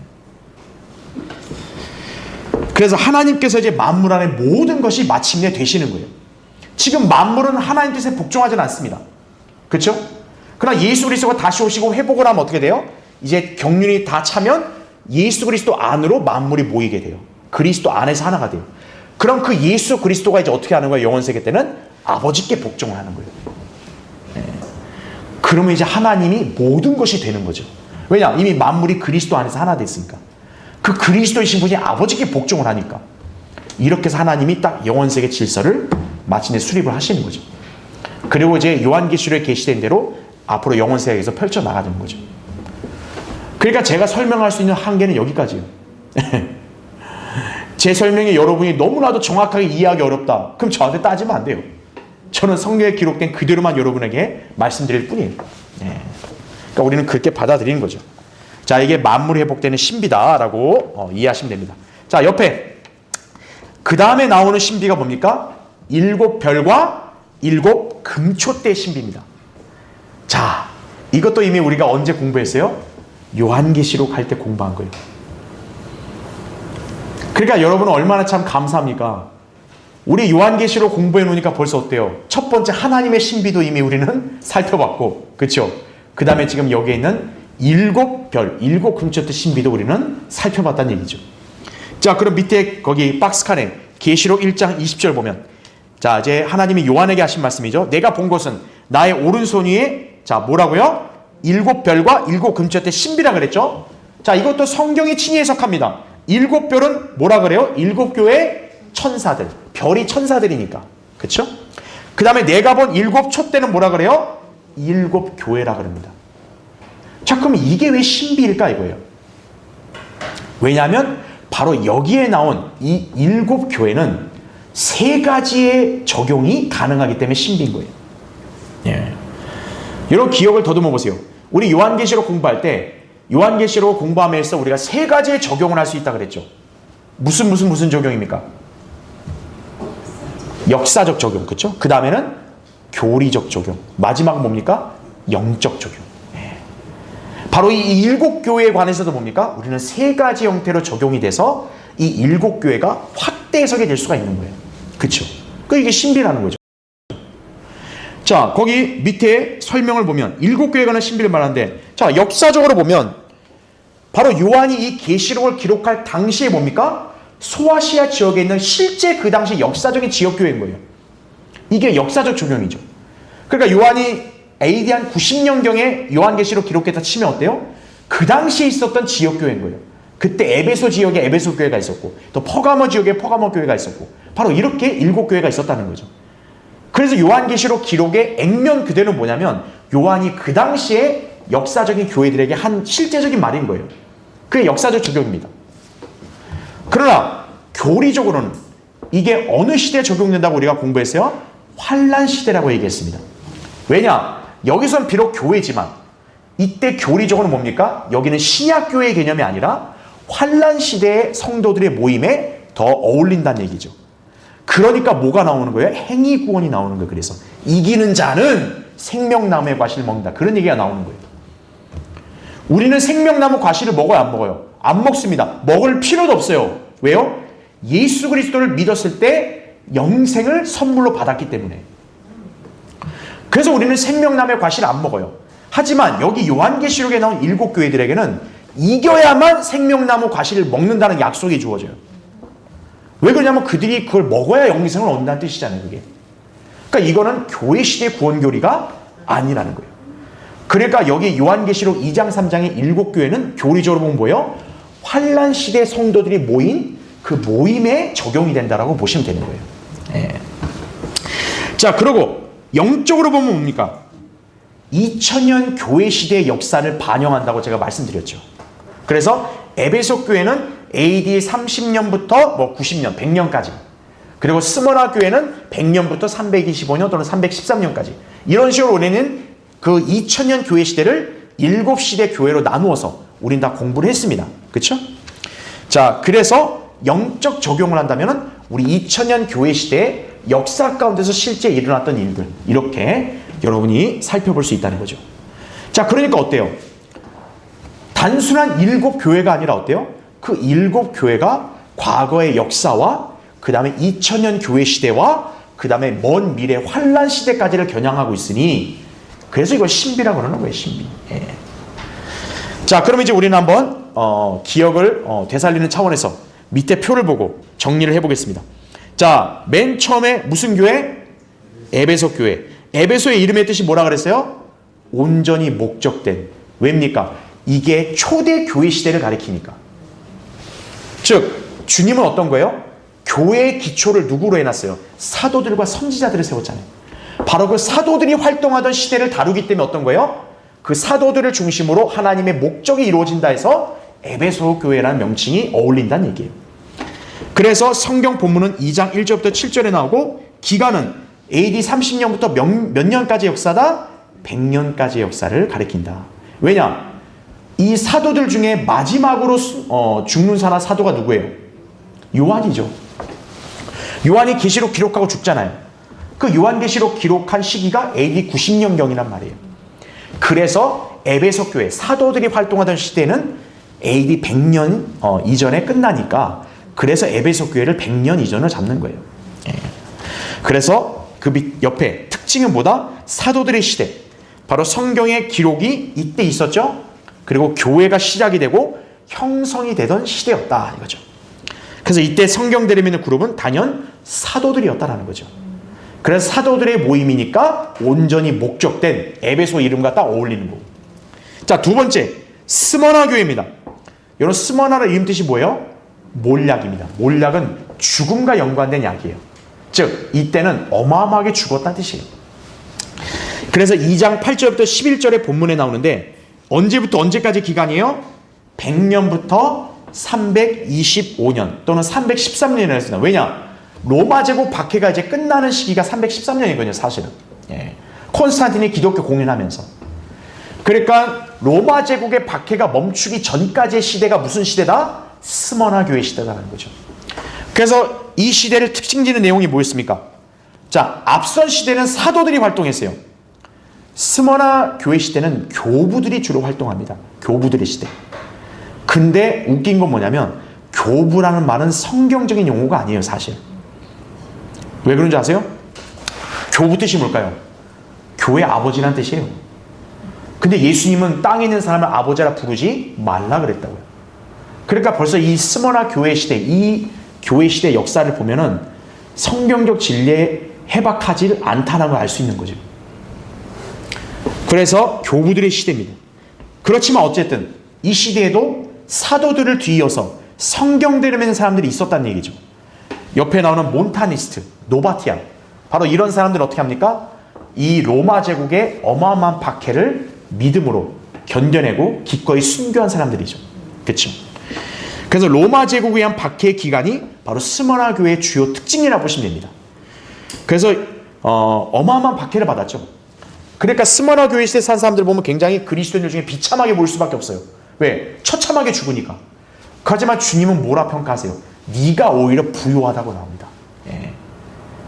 그래서 하나님께서 이제 만물 안에 모든 것이 마침내 되시는 거예요. 지금 만물은 하나님 뜻에 복종하지는 않습니다. 그렇죠? 그러나 예수 그리스도가 다시 오시고 회복을 하면 어떻게 돼요? 이제 경륜이 다 차면 예수 그리스도 안으로 만물이 모이게 돼요. 그리스도 안에서 하나가 돼요. 그럼 그 예수 그리스도가 이제 어떻게 하는 거예요? 영원세계 때는 아버지께 복종을 하는 거예요. 네. 그러면 이제 하나님이 모든 것이 되는 거죠. 왜냐? 이미 만물이 그리스도 안에서 하나 됐으니까. 그 그리스도이신 분이 아버지께 복종을 하니까. 이렇게 해서 하나님이 딱 영원세계 질서를 마침내 수립을 하시는 거죠. 그리고 이제 요한계시록에 계시된 대로 앞으로 영원세계에서 펼쳐나가는 거죠. 그러니까 제가 설명할 수 있는 한계는 여기까지예요. 제 설명이 여러분이 너무나도 정확하게 이해하기 어렵다. 그럼 저한테 따지면 안 돼요. 저는 성경에 기록된 그대로만 여러분에게 말씀드릴 뿐이에요. 그러니까 우리는 그렇게 받아들이는 거죠. 자, 이게 만물이 회복되는 신비다라고 이해하시면 됩니다. 자, 옆에 그 다음에 나오는 신비가 뭡니까? 7별과 7 금초대 신비입니다. 자, 이것도 이미 우리가 언제 공부했어요? 요한계시록 할 때 공부한 거예요. 그러니까 여러분은 얼마나 참 감사합니까? 우리 요한계시록 공부해 놓으니까 벌써 어때요? 첫 번째 하나님의 신비도 이미 우리는 살펴봤고, 그렇죠? 그 다음에 지금 여기에 있는 7별, 7 금초대 신비도 우리는 살펴봤다는 얘기죠. 자, 그럼 밑에 거기 박스칸에 계시록 1장 20절 보면, 자, 이제 하나님이 요한에게 하신 말씀이죠. 내가 본 것은 나의 오른손 위에, 자, 뭐라고요? 7별과 7 금초대 신비라 그랬죠. 자, 이것도 성경이 친히 해석합니다. 7별은 뭐라 그래요? 7교회 천사들. 별이 천사들이니까. 그쵸? 그 다음에 내가 본 7 촛대는 뭐라 그래요? 7 교회라 그럽니다. 자, 그럼 이게 왜 신비일까 이거예요. 왜냐하면 바로 여기에 나온 이 7 교회는 3가지의 적용이 가능하기 때문에 신비인 거예요. 예. 여러분 기억을 더듬어 보세요. 우리 요한계시록 공부할 때 요한계시록 공부하면서 우리가 3가지의 적용을 할 수 있다 그랬죠. 무슨 적용입니까? 역사적 적용, 그렇죠? 그 다음에는 교리적 적용. 마지막은 뭡니까? 영적 적용. 예. 바로 이 7 교회에 관해서도 뭡니까? 우리는 3가지 형태로 적용이 돼서 이 7 교회가 확대 해석이 될 수가 있는 거예요. 그렇죠? 이게 신비라는 거죠. 자, 거기 밑에 설명을 보면 7 교회에 관한 신비를 말하는데, 자, 역사적으로 보면 바로 요한이 이 계시록을 기록할 당시에 뭡니까? 소아시아 지역에 있는 실제 그 당시 역사적인 지역교회인 거예요. 이게 역사적 적용이죠. 그러니까 요한이 AD 한 90년경에 요한계시록 기록했다 치면 어때요? 그 당시에 있었던 지역교회인 거예요. 그때 에베소 지역에 에베소 교회가 있었고 또 퍼가모 지역에 퍼가모 교회가 있었고 바로 이렇게 7교회가 있었다는 거죠. 그래서 요한계시록 기록의 액면 그대로는 뭐냐면 요한이 그 당시에 역사적인 교회들에게 한 실제적인 말인 거예요. 그게 역사적 적용입니다. 그러나 교리적으로는 이게 어느 시대에 적용된다고 우리가 공부했어요? 환란 시대라고 얘기했습니다. 왜냐? 여기선 비록 교회지만 이때 교리적으로는 뭡니까? 여기는 신약교회의 개념이 아니라 환란 시대의 성도들의 모임에 더 어울린다는 얘기죠. 그러니까 뭐가 나오는 거예요? 행위 구원이 나오는 거예요. 그래서 이기는 자는 생명나무의 과실을 먹는다. 그런 얘기가 나오는 거예요. 우리는 생명나무 과실을 먹어요? 안 먹어요? 안 먹습니다. 먹을 필요도 없어요. 왜요? 예수 그리스도를 믿었을 때 영생을 선물로 받았기 때문에. 그래서 우리는 생명나무의 과실을 안 먹어요. 하지만 여기 요한계시록에 나온 7교회들에게는 이겨야만 생명나무 과실을 먹는다는 약속이 주어져요. 왜 그러냐면 그들이 그걸 먹어야 영생을 얻는다는 뜻이잖아요. 그게. 그러니까 이거는 교회 시대 구원교리가 아니라는 거예요. 그러니까 여기 요한계시록 2장 3장의 7교회는 교리적으로 보면 뭐예요? 환란 시대 성도들이 모인 그 모임에 적용이 된다라고 보시면 되는 거예요. 예. 자, 그리고 영적으로 보면 뭡니까? 2000년 교회 시대의 역사를 반영한다고 제가 말씀드렸죠. 그래서 에베소 교회는 AD 30년부터 뭐 90년, 100년까지. 그리고 스모나 교회는 100년부터 325년 또는 313년까지. 이런 식으로 우리는 그 2000년 교회 시대를 7시대 교회로 나누어서 우린 다 공부를 했습니다. 그렇죠? 자, 그래서 영적 적용을 한다면은 우리 2000년 교회 시대의 역사 가운데서 실제 일어났던 일들 이렇게 여러분이 살펴볼 수 있다는 거죠. 자, 그러니까 어때요? 단순한 7교회가 아니라 어때요? 그 7교회가 과거의 역사와 그 다음에 2000년 교회 시대와 그 다음에 먼 미래 환란 시대까지를 겨냥하고 있으니 그래서 이걸 신비라고 그러는 거예요. 신비. 예. 자, 그럼 이제 우리는 한번 기억을 되살리는 차원에서 밑에 표를 보고 정리를 해보겠습니다. 자, 맨 처음에 무슨 교회? 에베소 교회. 에베소의 이름의 뜻이 뭐라 그랬어요? 온전히 목적된. 왜입니까? 이게 초대 교회 시대를 가리키니까. 즉, 주님은 어떤 거예요? 교회의 기초를 누구로 해놨어요? 사도들과 선지자들을 세웠잖아요. 바로 그 사도들이 활동하던 시대를 다루기 때문에 어떤 거예요? 그 사도들을 중심으로 하나님의 목적이 이루어진다 해서 에베소 교회라는 명칭이 어울린다는 얘기예요. 그래서 성경 본문은 2장 1절부터 7절에 나오고 기간은 AD 30년부터 몇 년까지 역사다? 100년까지의 역사를 가리킨다. 왜냐? 이 사도들 중에 마지막으로 죽는 사도가 누구예요? 요한이죠. 요한이 계시록 기록하고 죽잖아요. 그 요한계시록 기록한 시기가 AD 90년경이란 말이에요. 그래서 에베소 교회, 사도들이 활동하던 시대는 AD 100년 이전에 끝나니까 그래서 에베소 교회를 100년 이전을 잡는 거예요. 예. 그래서 그 옆에 특징은 뭐다? 사도들의 시대. 바로 성경의 기록이 이때 있었죠. 그리고 교회가 시작이 되고 형성이 되던 시대였다 이거죠. 그래서 이때 성경 대리민의 그룹은 단연 사도들이었다라는 거죠. 그래서 사도들의 모임이니까 온전히 목적된 에베소 이름과 딱 어울리는 거고. 자, 두 번째 스머나 교회입니다. 여러분 스머나의 이름 뜻이 뭐예요? 몰약입니다. 몰약은 죽음과 연관된 약이에요. 즉 이때는 어마어마하게 죽었다는 뜻이에요. 그래서 2장 8절부터 11절의 본문에 나오는데 언제부터 언제까지 기간이에요? 100년부터 325년 또는 313년이라고 했습니다. 왜냐? 로마 제국 박해가 이제 끝나는 시기가 313년이거든요. 사실은. 예. 콘스탄틴이 기독교 공인하면서. 그러니까 로마 제국의 박해가 멈추기 전까지의 시대가 무슨 시대다? 스머나 교회 시대라는 거죠. 그래서 이 시대를 특징짓는 내용이 뭐였습니까? 자, 앞선 시대는 사도들이 활동했어요. 스머나 교회 시대는 교부들이 주로 활동합니다. 교부들의 시대. 근데 웃긴 건 뭐냐면 교부라는 말은 성경적인 용어가 아니에요. 사실. 왜 그런지 아세요? 교부 뜻이 뭘까요? 교회 아버지란 뜻이에요. 근데 예수님은 땅에 있는 사람을 아버지라 부르지 말라 그랬다고요. 그러니까 벌써 이 스머나 교회 시대, 이 교회 시대 역사를 보면은 성경적 진리에 해박하지 않다는 걸 알 수 있는 거죠. 그래서 교부들의 시대입니다. 그렇지만 어쨌든 이 시대에도 사도들을 뒤이어서 성경대로 믿는 사람들이 있었다는 얘기죠. 옆에 나오는 몬타니스트, 노바티안, 바로 이런 사람들은 어떻게 합니까? 이 로마 제국의 어마어마한 박해를 믿음으로 견뎌내고 기꺼이 순교한 사람들이죠. 그렇죠? 그래서 로마 제국에 의한 박해의 기간이 바로 스무나 교회의 주요 특징이라고 보시면 됩니다. 그래서 어마어마한 박해를 받았죠. 그러니까 스무나 교회 시대 산 사람들 보면 굉장히 그리스도인들 중에 비참하게 보일 수밖에 없어요. 왜? 처참하게 죽으니까. 하지만 주님은 뭐라 평가하세요? 네가 오히려 부유하다고 나옵니다. 예.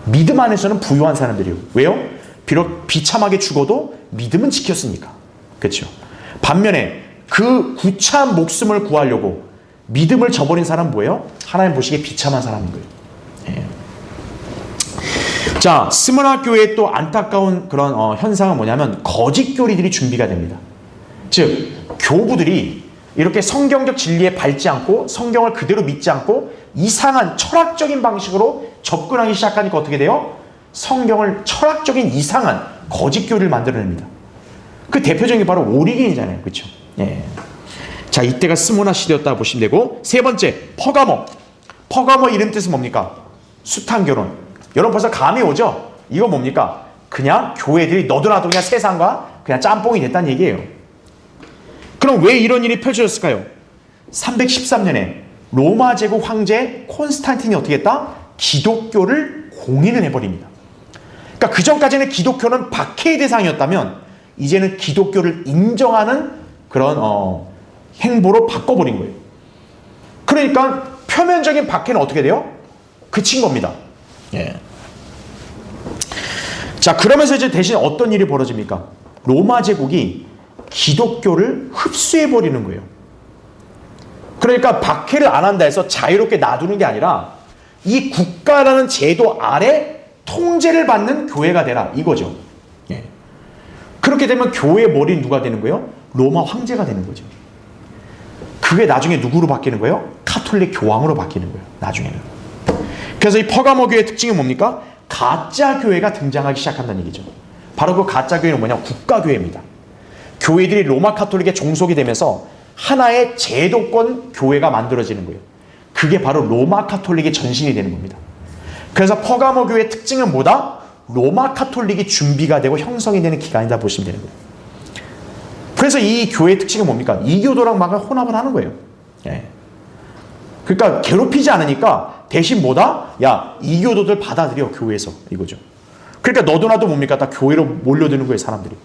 믿음 안에서는 부유한 사람들이에요. 왜요? 비록 비참하게 죽어도 믿음은 지켰으니까. 그렇죠? 반면에 그 구차한 목숨을 구하려고 믿음을 저버린 사람은 뭐예요? 하나님 보시기에 비참한 사람인 거예요. 예. 자, 스무나 교회의 또 안타까운 그런 현상은 뭐냐면 거짓 교리들이 준비가 됩니다. 즉 교부들이 이렇게 성경적 진리에 밟지 않고 성경을 그대로 믿지 않고 이상한 철학적인 방식으로 접근하기 시작하니까 어떻게 돼요? 성경을 철학적인 이상한 거짓 교리를 만들어냅니다. 그 대표적인 게 바로 오리겐이잖아요. 그렇죠? 예. 자, 이때가 스무나 시대였다 보시면 되고, 세 번째 퍼가모. 퍼가모 이름 뜻은 뭡니까? 숱한 결혼. 여러분 벌써 감이 오죠? 이거 뭡니까? 그냥 교회들이 너도나도 그냥 세상과 그냥 짬뽕이 됐다는 얘기예요. 그럼 왜 이런 일이 펼쳐졌을까요? 313년에 로마 제국 황제 콘스탄틴이 어떻게 했다? 기독교를 공인을 해버립니다. 그러니까 그 전까지는 기독교는 박해의 대상이었다면 이제는 기독교를 인정하는 그런 행보로 바꿔버린 거예요. 그러니까 표면적인 박해는 어떻게 돼요? 그친 겁니다. 예. 자, 그러면서 이제 대신 어떤 일이 벌어집니까? 로마 제국이 기독교를 흡수해버리는 거예요. 그러니까 박해를 안 한다 해서 자유롭게 놔두는 게 아니라 이 국가라는 제도 아래 통제를 받는 교회가 되라 이거죠. 예. 그렇게 되면 교회의 머리는 누가 되는 거예요? 로마 황제가 되는 거죠. 그게 나중에 누구로 바뀌는 거예요? 카톨릭 교황으로 바뀌는 거예요. 나중에는. 그래서 이 퍼가모 교회의 특징은 뭡니까? 가짜 교회가 등장하기 시작한다는 얘기죠. 바로 그 가짜 교회는 뭐냐? 국가교회입니다. 교회들이 로마 카톨릭에 종속이 되면서 하나의 제도권 교회가 만들어지는 거예요. 그게 바로 로마 카톨릭의 전신이 되는 겁니다. 그래서 퍼가모 교회의 특징은 뭐다? 로마 카톨릭이 준비가 되고 형성이 되는 기간이다 보시면 되는 거예요. 그래서 이 교회의 특징은 뭡니까? 이교도랑 막 혼합을 하는 거예요. 예. 그러니까 괴롭히지 않으니까 대신 뭐다? 야, 이교도들 받아들여 교회에서 이거죠. 그러니까 너도 나도 뭡니까? 다 교회로 몰려드는 거예요, 사람들이.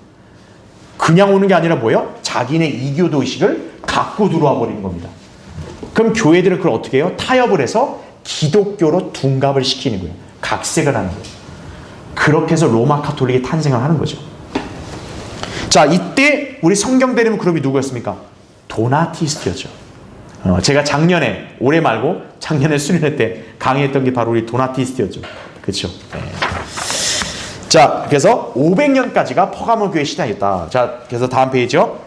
그냥 오는 게 아니라 뭐예요? 자기네 이교도 의식을 갖고 들어와 버리는 겁니다. 그럼 교회들은 그걸 어떻게 해요? 타협을 해서 기독교로 둔갑을 시키는 거예요. 각색을 하는 거예요. 그렇게 해서 로마 카톨릭이 탄생을 하는 거죠. 자, 이때 우리 성경 대리면 그룹이 누구였습니까? 도나티스트였죠. 제가 작년에, 올해 말고 작년에 수련회 때 강의했던 게 바로 우리 도나티스트였죠. 그렇죠? 네. 자, 그래서 500년까지가 퍼가모 교회 시대였다. 자, 그래서 다음 페이지요.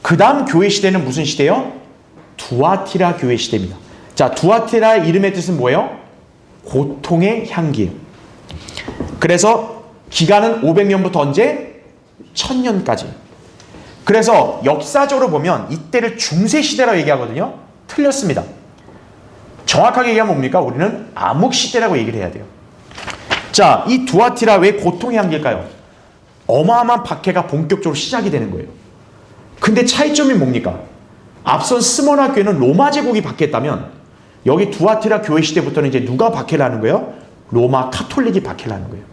그 다음 교회 시대는 무슨 시대요? 두아티라 교회 시대입니다. 자, 두아티라 이름의 뜻은 뭐예요? 고통의 향기예요. 그래서 기간은 500년부터 언제? 1000년까지. 그래서 역사적으로 보면 이때를 중세시대라고 얘기하거든요. 틀렸습니다. 정확하게 얘기하면 뭡니까? 우리는 암흑시대라고 얘기를 해야 돼요. 자, 이 두아티라 왜 고통의 향기일까요? 어마어마한 박해가 본격적으로 시작이 되는 거예요. 근데 차이점이 뭡니까? 앞선 스모나 교회는 로마 제국이 박해했다면 여기 두아티라 교회 시대부터는 이제 누가 박해를 하는 거예요? 로마 카톨릭이 박해를 하는 거예요.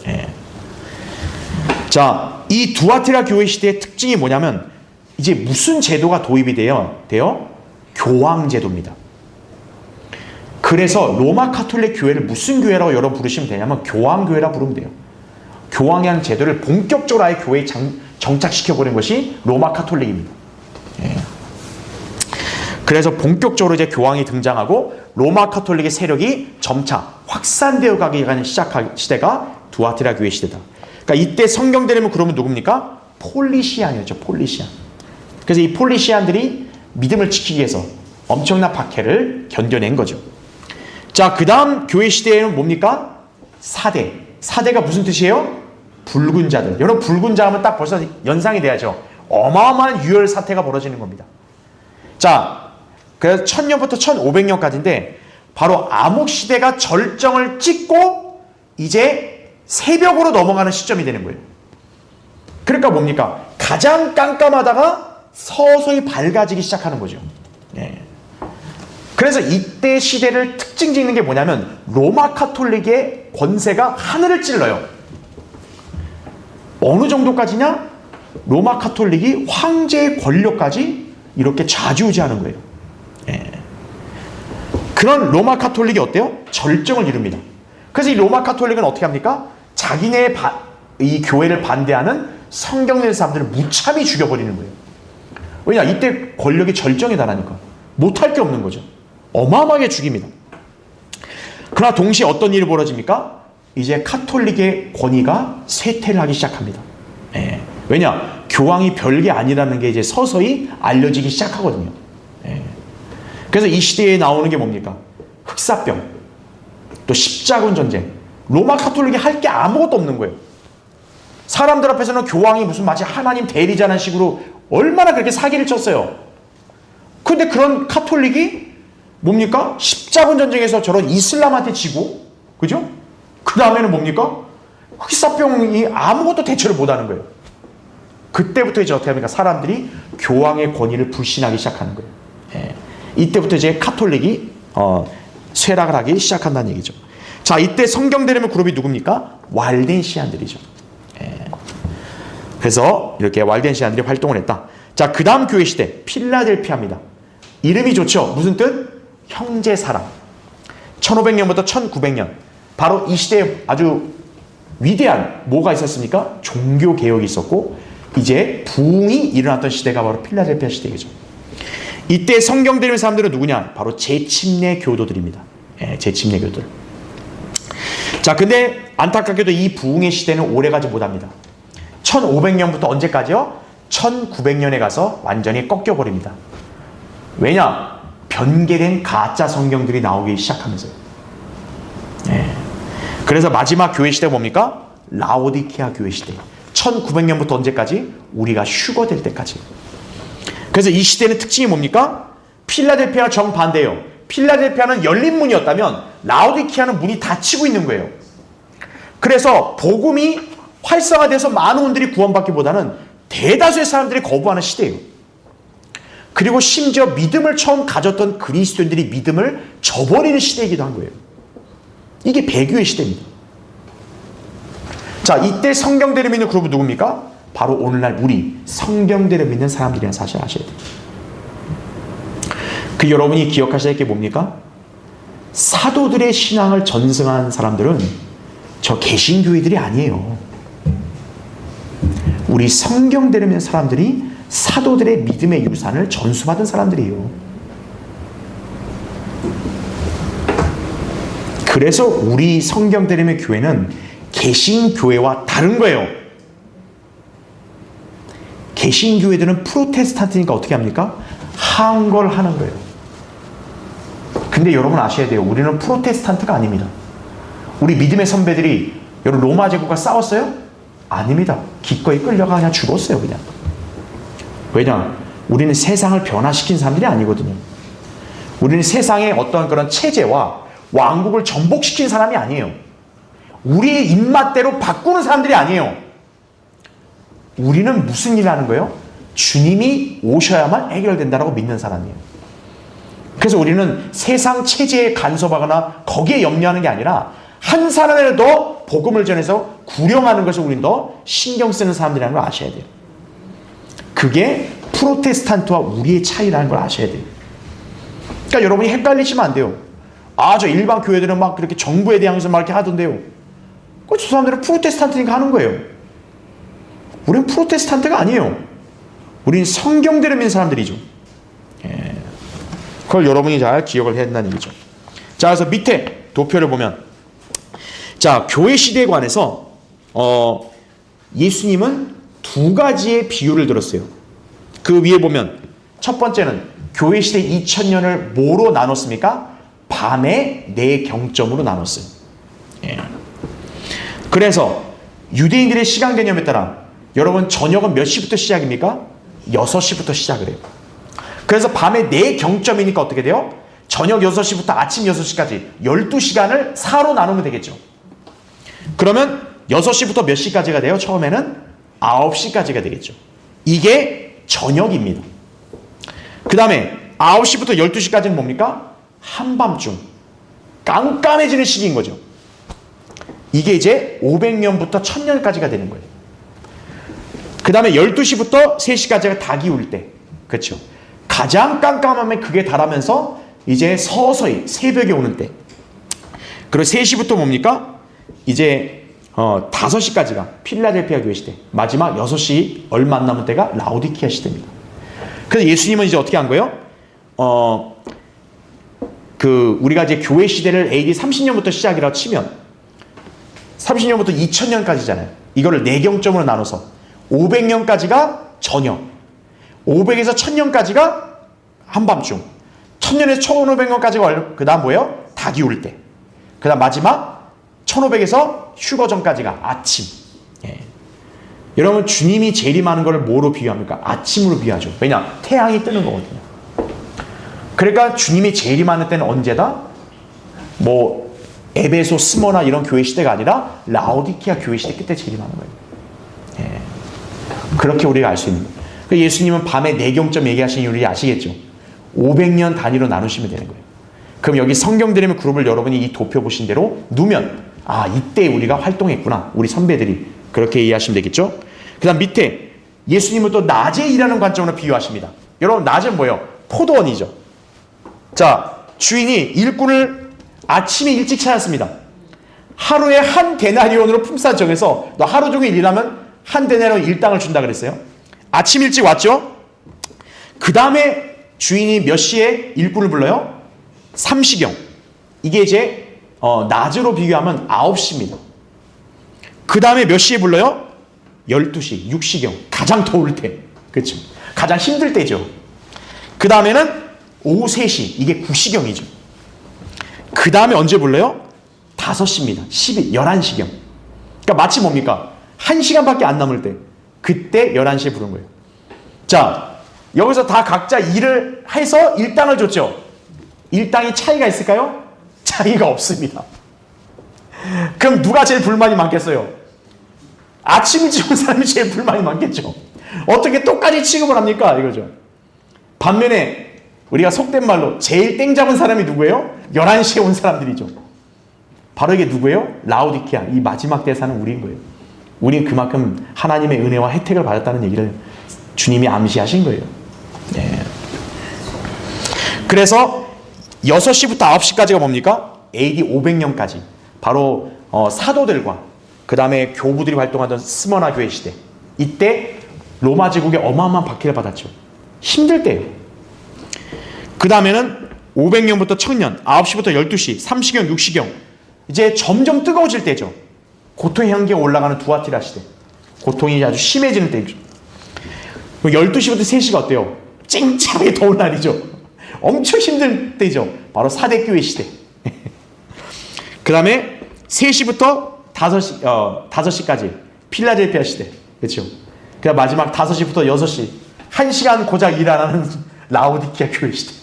예. 자, 이 두아티라 교회 시대의 특징이 뭐냐면 이제 무슨 제도가 도입이 돼요? 교황 제도입니다. 그래서 로마 카톨릭 교회를 무슨 교회라고 여러분 부르시면 되냐면 교황 교회라 부르면 돼요. 교황이라는 제도를 본격적으로 아예 교회에 정착시켜버린 것이 로마 카톨릭입니다. 예. 그래서 본격적으로 이제 교황이 등장하고 로마 카톨릭의 세력이 점차 확산되어 가기 시작한 시대가 두아티라 교회 시대다. 그러니까 이때 성경 대리면 그러면 누굽니까? 폴리시안이었죠. 폴리시안. 그래서 이 폴리시안들이 믿음을 지키기 위해서 엄청난 박해를 견뎌낸 거죠. 자, 그 다음 교회 시대에는 뭡니까? 사대. 사대가 무슨 뜻이에요? 붉은 자들. 여러분 붉은 자 하면 딱 벌써 연상이 돼야죠. 어마어마한 유혈 사태가 벌어지는 겁니다. 자, 그래서 1000년부터 1500년까지인데 바로 암흑시대가 절정을 찍고 이제 새벽으로 넘어가는 시점이 되는 거예요. 그러니까 뭡니까? 가장 깜깜하다가 서서히 밝아지기 시작하는 거죠. 네. 그래서 이때 시대를 특징 짓는 게 뭐냐면 로마 카톨릭의 권세가 하늘을 찔러요. 어느 정도까지냐? 로마 카톨릭이 황제의 권력까지 이렇게 좌지우지하는 거예요. 예. 그런 로마 카톨릭이 어때요? 절정을 이룹니다. 그래서 이 로마 카톨릭은 어떻게 합니까? 자기네 이 교회를 반대하는 성경 읽는 사람들을 무참히 죽여버리는 거예요. 왜냐? 이때 권력이 절정에 달하니까 못할 게 없는 거죠. 어마어마하게 죽입니다. 그러나 동시에 어떤 일이 벌어집니까? 이제 카톨릭의 권위가 쇠퇴를 하기 시작합니다. 예. 왜냐? 교황이 별게 아니라는 게 이제 서서히 알려지기 시작하거든요. 예. 그래서 이 시대에 나오는 게 뭡니까? 흑사병, 또 십자군 전쟁. 로마 카톨릭이 할 게 아무것도 없는 거예요. 사람들 앞에서는 교황이 무슨 마치 하나님 대리자라는 식으로 얼마나 그렇게 사기를 쳤어요. 근데 그런 카톨릭이 뭡니까? 십자군 전쟁에서 저런 이슬람한테 지고, 그죠? 그 다음에는 뭡니까? 흑사병이 아무것도 대처를 못하는 거예요. 그때부터 이제 어떻게 합니까? 사람들이 교황의 권위를 불신하기 시작하는 거예요. 예. 이때부터 이제 카톨릭이 쇠락을 하기 시작한다는 얘기죠. 자, 이때 성경대려면 그룹이 누굽니까? 왈덴시안들이죠. 예. 그래서 이렇게 왈덴시안들이 활동을 했다. 자, 그 다음 교회 시대 필라델피아입니다. 이름이 좋죠. 무슨 뜻? 형제사랑. 1500년부터 1900년. 바로 이 시대에 아주 위대한 뭐가 있었습니까? 종교개혁이 있었고 이제 부흥이 일어났던 시대가 바로 필라델피아 시대이죠. 이때 성경 들은 사람들은 누구냐? 바로 재침례 교도들입니다. 예, 재침례 교도들. 자, 근데 안타깝게도 이 부흥의 시대는 오래가지 못합니다. 1500년부터 언제까지요? 1900년에 가서 완전히 꺾여버립니다. 왜냐? 변개된 가짜 성경들이 나오기 시작하면서요. 예. 그래서 마지막 교회 시대가 뭡니까? 라오디케아 교회 시대. 1900년부터 언제까지? 우리가 휴거될 때까지. 그래서 이 시대는 특징이 뭡니까? 필라델피아가 정반대예요. 필라델피아는 열린 문이었다면 라오디케아는 문이 닫히고 있는 거예요. 그래서 복음이 활성화돼서 많은 분들이 구원받기보다는 대다수의 사람들이 거부하는 시대예요. 그리고 심지어 믿음을 처음 가졌던 그리스도인들이 믿음을 저버리는 시대이기도 한 거예요. 이게 배교의 시대입니다. 자, 이때 성경대를 믿는 그룹은 누굽니까? 바로 오늘날 우리 성경대를 믿는 사람들이라는 사실을 아셔야 돼요. 그 여러분이 기억하셔야 할 게 뭡니까? 사도들의 신앙을 전승한 사람들은 저 개신교회들이 아니에요. 우리 성경대를 믿는 사람들이 사도들의 믿음의 유산을 전수받은 사람들이에요. 그래서 우리 성경대를 믿는 교회는 개신교회와 다른 거예요. 개신교회들은 프로테스탄트니까 어떻게 합니까? 한걸하는 거예요. 근데 여러분 아셔야 돼요. 우리는 프로테스탄트가 아닙니다. 우리 믿음의 선배들이 여러분 로마 제국과 싸웠어요? 아닙니다. 기꺼이 끌려가 그냥 죽었어요. 그냥. 왜냐? 우리는 세상을 변화시킨 사람들이 아니거든요. 우리는 세상의 어떤 그런 체제와 왕국을 정복시킨 사람이 아니에요. 우리의 입맛대로 바꾸는 사람들이 아니에요. 우리는 무슨 일을 하는 거예요? 주님이 오셔야만 해결된다고 믿는 사람이에요. 그래서 우리는 세상 체제에 간섭하거나 거기에 염려하는 게 아니라 한 사람이라도 복음을 전해서 구령하는 것을 우리는 더 신경 쓰는 사람들이라는 걸 아셔야 돼요. 그게 프로테스탄트와 우리의 차이라는 걸 아셔야 돼요. 그러니까 여러분이 헷갈리시면 안 돼요. 아, 저 일반 교회들은 막 그렇게 정부에 대항해서 막 이렇게 하던데요. 저 사람들은 프로테스탄트니까 하는 거예요. 우리는 프로테스탄트가 아니에요. 우리는 성경대로 믿는 사람들이죠. 예. 그걸 여러분이 잘 기억을 해야 된다는 얘기죠. 자, 그래서 밑에 도표를 보면, 자, 교회 시대에 관해서 예수님은 두 가지의 비유를 들었어요. 그 위에 보면 첫 번째는 교회 시대 2000년을 뭐로 나눴습니까? 밤의 네 경점으로 나눴어요. 예. 그래서 유대인들의 시간 개념에 따라 여러분 저녁은 몇 시부터 시작입니까? 6시부터 시작을 해요. 그래서 밤에 4경점이니까 어떻게 돼요? 저녁 6시부터 아침 6시까지 12시간을 4로 나누면 되겠죠. 그러면 6시부터 몇 시까지가 돼요? 처음에는 9시까지가 되겠죠. 이게 저녁입니다. 그 다음에 9시부터 12시까지는 뭡니까? 한밤중. 깜깜해지는 시기인 거죠. 이게 이제 500년부터 1000년까지가 되는 거예요. 그 다음에 12시부터 3시까지가 닭이 울 때. 그렇죠. 가장 깜깜하면 그게 달하면서 이제 서서히 새벽에 오는 때. 그리고 3시부터 뭡니까? 이제 5시까지가 필라델피아 교회 시대. 마지막 6시 얼마 안 남은 때가 라오디키아 시대입니다. 그래서 예수님은 이제 어떻게 한 거예요? 우리가 이제 교회 시대를 AD 30년부터 시작이라고 치면 30년부터 2000년까지잖아요. 이거를 4경점으로 나눠서 500년까지가 저녁, 500에서 1000년까지가 한밤중, 1000년에서 1500년까지가 그 다음 뭐예요? 닭이 울 때. 그 다음 마지막 1500에서 휴거 전까지가 아침. 예. 여러분 주님이 재림하는 걸 뭐로 비유합니까? 아침으로 비유하죠. 왜냐? 태양이 뜨는 거거든요. 그러니까 주님이 재림하는 때는 언제다? 뭐 에베소, 스모나 이런 교회 시대가 아니라 라오디키아 교회 시대 그때 재림하는 거예요. 예. 그렇게 우리가 알 수 있는 거예요. 예수님은 밤에 4경점 얘기하신 이유를 아시겠죠? 500년 단위로 나누시면 되는 거예요. 그럼 여기 성경 드리면 그룹을 여러분이 이 도표 보신 대로 누면 이때 우리가 활동했구나. 우리 선배들이. 그렇게 이해하시면 되겠죠? 그 다음 밑에 예수님은 또 낮에 일하는 관점으로 비유하십니다. 여러분 낮은 뭐예요? 포도원이죠. 자, 주인이 일꾼을 아침에 일찍 찾았습니다. 하루에 한 데나리온으로 품삯 정해서 너 하루 종일 일하면 한 데나리온 일당을 준다 그랬어요. 아침 일찍 왔죠? 그 다음에 주인이 몇 시에 일꾼을 불러요? 3시경. 이게 이제 낮으로 비교하면 9시입니다. 그 다음에 몇 시에 불러요? 12시, 6시경. 가장 더울 때. 그렇죠? 가장 힘들 때죠. 그 다음에는 오후 3시. 이게 9시경이죠. 그 다음에 언제 불러요? 5시입니다. 11시경. 그러니까 마치 뭡니까? 1시간밖에 안 남을 때. 그때 11시에 부른 거예요. 자, 여기서 다 각자 일을 해서 일당을 줬죠. 일당이 차이가 있을까요? 차이가 없습니다. 그럼 누가 제일 불만이 많겠어요? 아침 일찍 온 사람이 제일 불만이 많겠죠. 어떻게 똑같이 취급을 합니까? 이거죠. 반면에 우리가 속된 말로 제일 땡 잡은 사람이 누구예요? 11시에 온 사람들이죠. 바로 이게 누구예요? 라오디키아. 이 마지막 대사는 우리인 거예요. 우리는 그만큼 하나님의 은혜와 혜택을 받았다는 얘기를 주님이 암시하신 거예요. 네. 그래서 6시부터 9시까지가 뭡니까? AD 500년까지. 바로 사도들과 그 다음에 교부들이 활동하던 스머나 교회 시대. 이때 로마 제국에 어마어마한 박해를 받았죠. 힘들 때예요. 그 다음에는 500년부터 1000년, 9시부터 12시, 3시경, 6시경. 이제 점점 뜨거워질 때죠. 고통의 향기가 올라가는 두아티라 시대. 고통이 아주 심해지는 때죠. 12시부터 3시가 어때요? 쨍쨍하게 더운 날이죠. 엄청 힘들 때죠. 바로 사대교회 시대. 그 다음에 3시부터 5시까지 필라델피아 시대. 그렇죠. 그 다음 마지막 5시부터 6시. 1시간 고작 일 안 하는 라오디키아 교회 시대.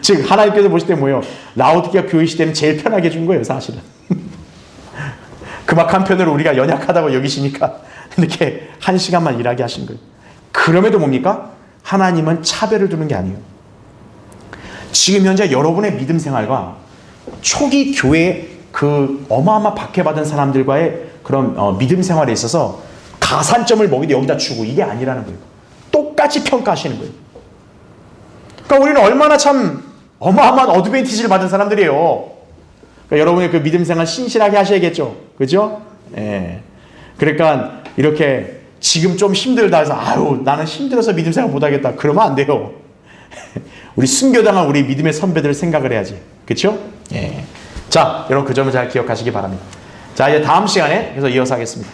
즉 하나님께서 보실 때 뭐예요? 라오디키아 교회 시대는 제일 편하게 해준 거예요. 사실은. 그막 한편으로 우리가 연약하다고 여기시니까 이렇게 1시간만 일하게 하신 거예요. 그럼에도 뭡니까? 하나님은 차별을 두는 게 아니에요. 지금 현재 여러분의 믿음 생활과 초기 교회 그 어마어마 박해받은 사람들과의 그런 믿음 생활에 있어서 가산점을 먹이되 여기다 주고 이게 아니라는 거예요. 똑같이 평가하시는 거예요. 그러니까 우리는 얼마나 참 어마어마한 어드밴티지를 받은 사람들이에요. 그러니까 여러분의 그 믿음 생활 신실하게 하셔야겠죠. 그죠? 예. 그러니까 이렇게 지금 좀 힘들다 해서 나는 힘들어서 믿음 생활 못하겠다. 그러면 안 돼요. 우리 순교당한 우리 믿음의 선배들을 생각을 해야지. 그렇죠? 예. 자, 여러분 그 점을 잘 기억하시기 바랍니다. 자, 이제 다음 시간에 계속 이어서 하겠습니다.